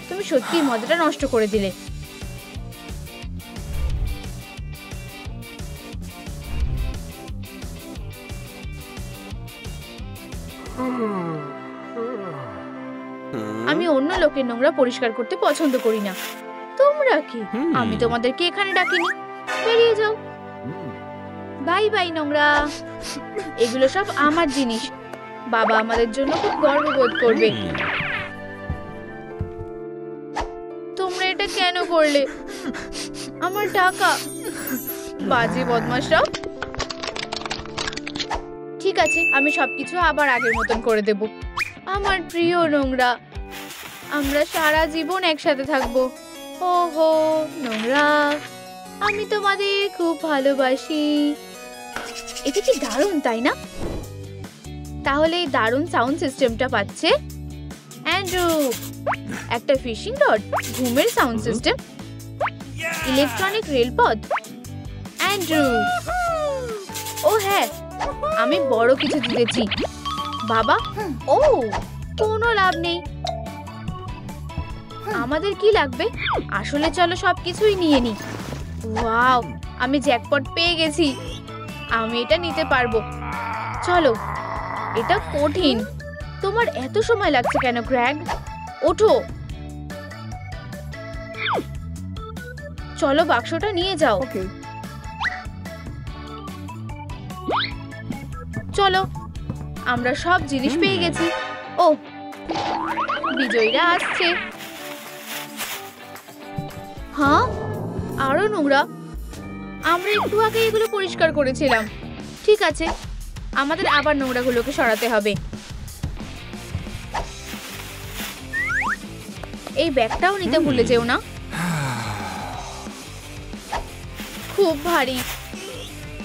তুমি সত্যি মজাটা নষ্ট করে দিলে। আমি অন্য লোকের নোংরা পরিষ্কার করতে পছন্দ করি না। তোমরা কি? আমি তোমাদেরকে এখানে ডাকিনি। বেরিয়ে যাও। বাই বাই নোংরা। এগুলো সব আমার জিনিস। বাবা আমাদের জন্য খুব গর্ববোধ করবে। তোমরা এটা কেন করলে? আমার টাকা। বাজে বদমাশরা। ঠিক আছে, আমি সবকিছু আবার আগের মতন করে দেব। আমার প্রিয় নোংরা, আমরা সারা জীবন একসাথে থাকবো। ওহো নোংরা, আমি তোমাদের খুব ভালোবাসি। এটা কি দারুণ, তাই না? তাহলে এই দারুণ সাউন্ড সিস্টেমটা পাচ্ছে অ্যান্ড্রু। একটা ফিশিং রড, ঘুমের সাউন্ড সিস্টেম, ইলেকট্রনিক রেলপথ। অ্যান্ড্রু, ও হ্যাঁ, আমি বড় কিছু দিতেছি। বাবা, ও কোনো লাভ নেই। আমাদের কি লাগবে? আসলে চলো সবকিছুই নিয়ে নি। ওয়াও, আমি জ্যাকপট পেয়ে গেছি। আমি এটা নিতে পারবো। চলো, এটা কঠিন। তোমার এত সময় লাগছে কেন গ্র্যাগ? ওঠো। চলো বাক্সটা নিয়ে যাও। চলো, আমরা সব জিনিস পেয়ে গেছি। ও, বিজয়ীরা আসছে। হ্যাঁ, আরো নোংরা। আমরা একটু আগে এগুলো পরিষ্কার করেছিলাম। ঠিক আছে, আমাদের আবার নোংরাগুলোকে সরাতে হবে। এই ব্যাগটাও নিতে ভুলে যেও না। খুব ভারী।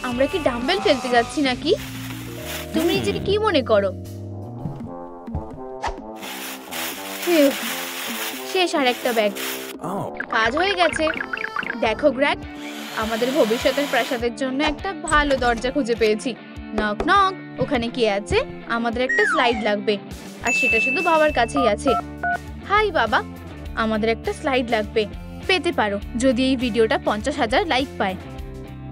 আমরা কি ডাম্বেল ফেলতে যাচ্ছি নাকি? তুমি নিজেকে কি মনে করো? শেষ আর একটা ব্যাগ। কাজ হয়ে গেছে। দেখো গ্র্যাগ, আমাদের ভবিষ্যতের প্রাসাদের জন্য একটা ভালো দরজা খুঁজে পেয়েছি। Knock knock. ওখানে কি আছে? আমাদের একটা স্লাইড লাগবে, আর সেটা শুধু বাবার কাছেই আছে। হাই বাবা, আমাদের একটা স্লাইড লাগবে। পেতে পারো যদি এই ভিডিওটা 50,000 লাইক পায়।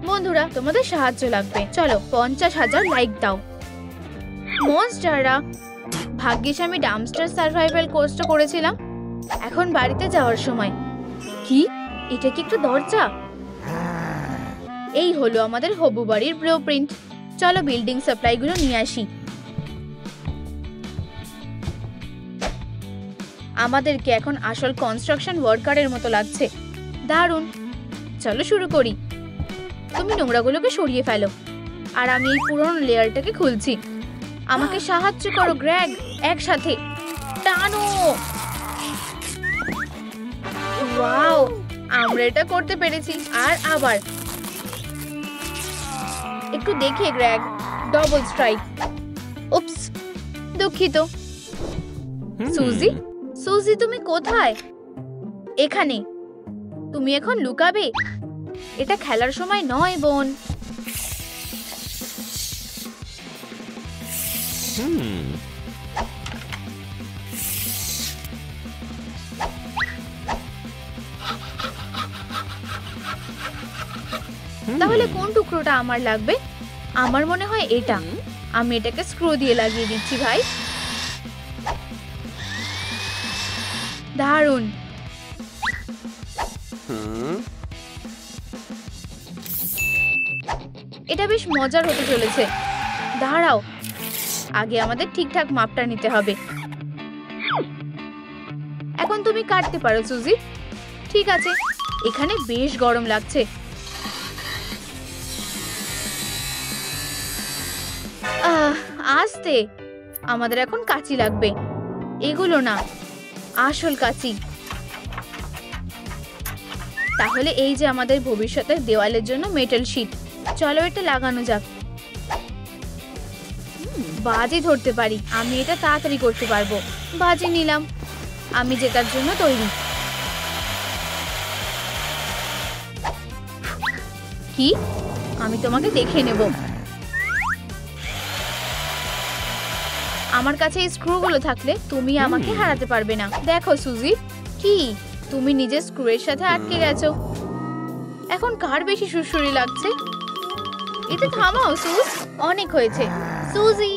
বন্ধুরা, তোমাদের সাহায্য লাগবে। চলো 50,000 লাইক দাও। মনস্টাররা, ভাগ্যিস আমি ডাম্পস্টার সার্ভাইভাল কোর্সটা করেছিলাম। এখন বাড়িতে যাওয়ার সময়। কি? এটা কি একটা দরজা? এই হলো আমাদের হবু বাড়ির ব্লুপ্রিন্ট। চলো বিল্ডিং সাপ্লাইগুলো নিয়ে আসি। আমাদেরকে এখন আসল কনস্ট্রাকশন ওয়ার্কারের মতো লাগছে। দারুণ। চলো শুরু করি। তুমি নোংরাগুলোকে সরিয়ে ফেলো, আর আমি এই পুরনো লেয়ারটাকে খুলছি। আমাকে সাহায্য করো গ্র্যাগ। একসাথে টানো। ওয়াও, আমরা এটা করতে পেরেছি। আর আবার একটু দেখে গ্র্যাগ। Double strike. উপস, দুঃখিত। সুজি, সুজি তুমি কোথায়? এখানে। তুমি এখন লুকাবে? এটা খেলার সময় নয় বোন। তাহলে কোন টুকরোটা আমার লাগবে? আমার মনে হয় এটা। আমি এটাকে স্ক্রু দিয়ে লাগিয়ে দিচ্ছি ভাই। দারুণ। এটা বেশ মজার হতে চলেছে। দাঁড়াও, আগে আমাদের ঠিকঠাক মাপটা নিতে হবে। এখন তুমি কাটতে পারো সুজি। ঠিক আছে, এখানে বেশ গরম লাগছে। আস্তে, আমাদের এখন কাঁচি লাগবে। এগুলো না, আসল কাঁচি। তাহলে এই যে আমাদের ভবিষ্যতের দেওয়ালের জন্য মেটাল শীট। চলো এটা লাগানো যাক। বাজি ধরতে পারি। আমি এটা তাড়াতাড়ি করতে পারবো। বাজি নিলাম। আমি জেতার জন্য তৈরি। কি? আমি তোমাকে দেখে নেব। আমার কাছে এই স্ক্রুগুলো থাকলে তুমি আমাকে হারাতে পারবে না। দেখো সুজি, কি তুমি নিজের স্ক্রুয়ের সাথে আটকে গেছো। এখন কার বেশি সুরসুরি লাগছে? এটা থামাও সুজ, অনেক হয়েছে। সুজি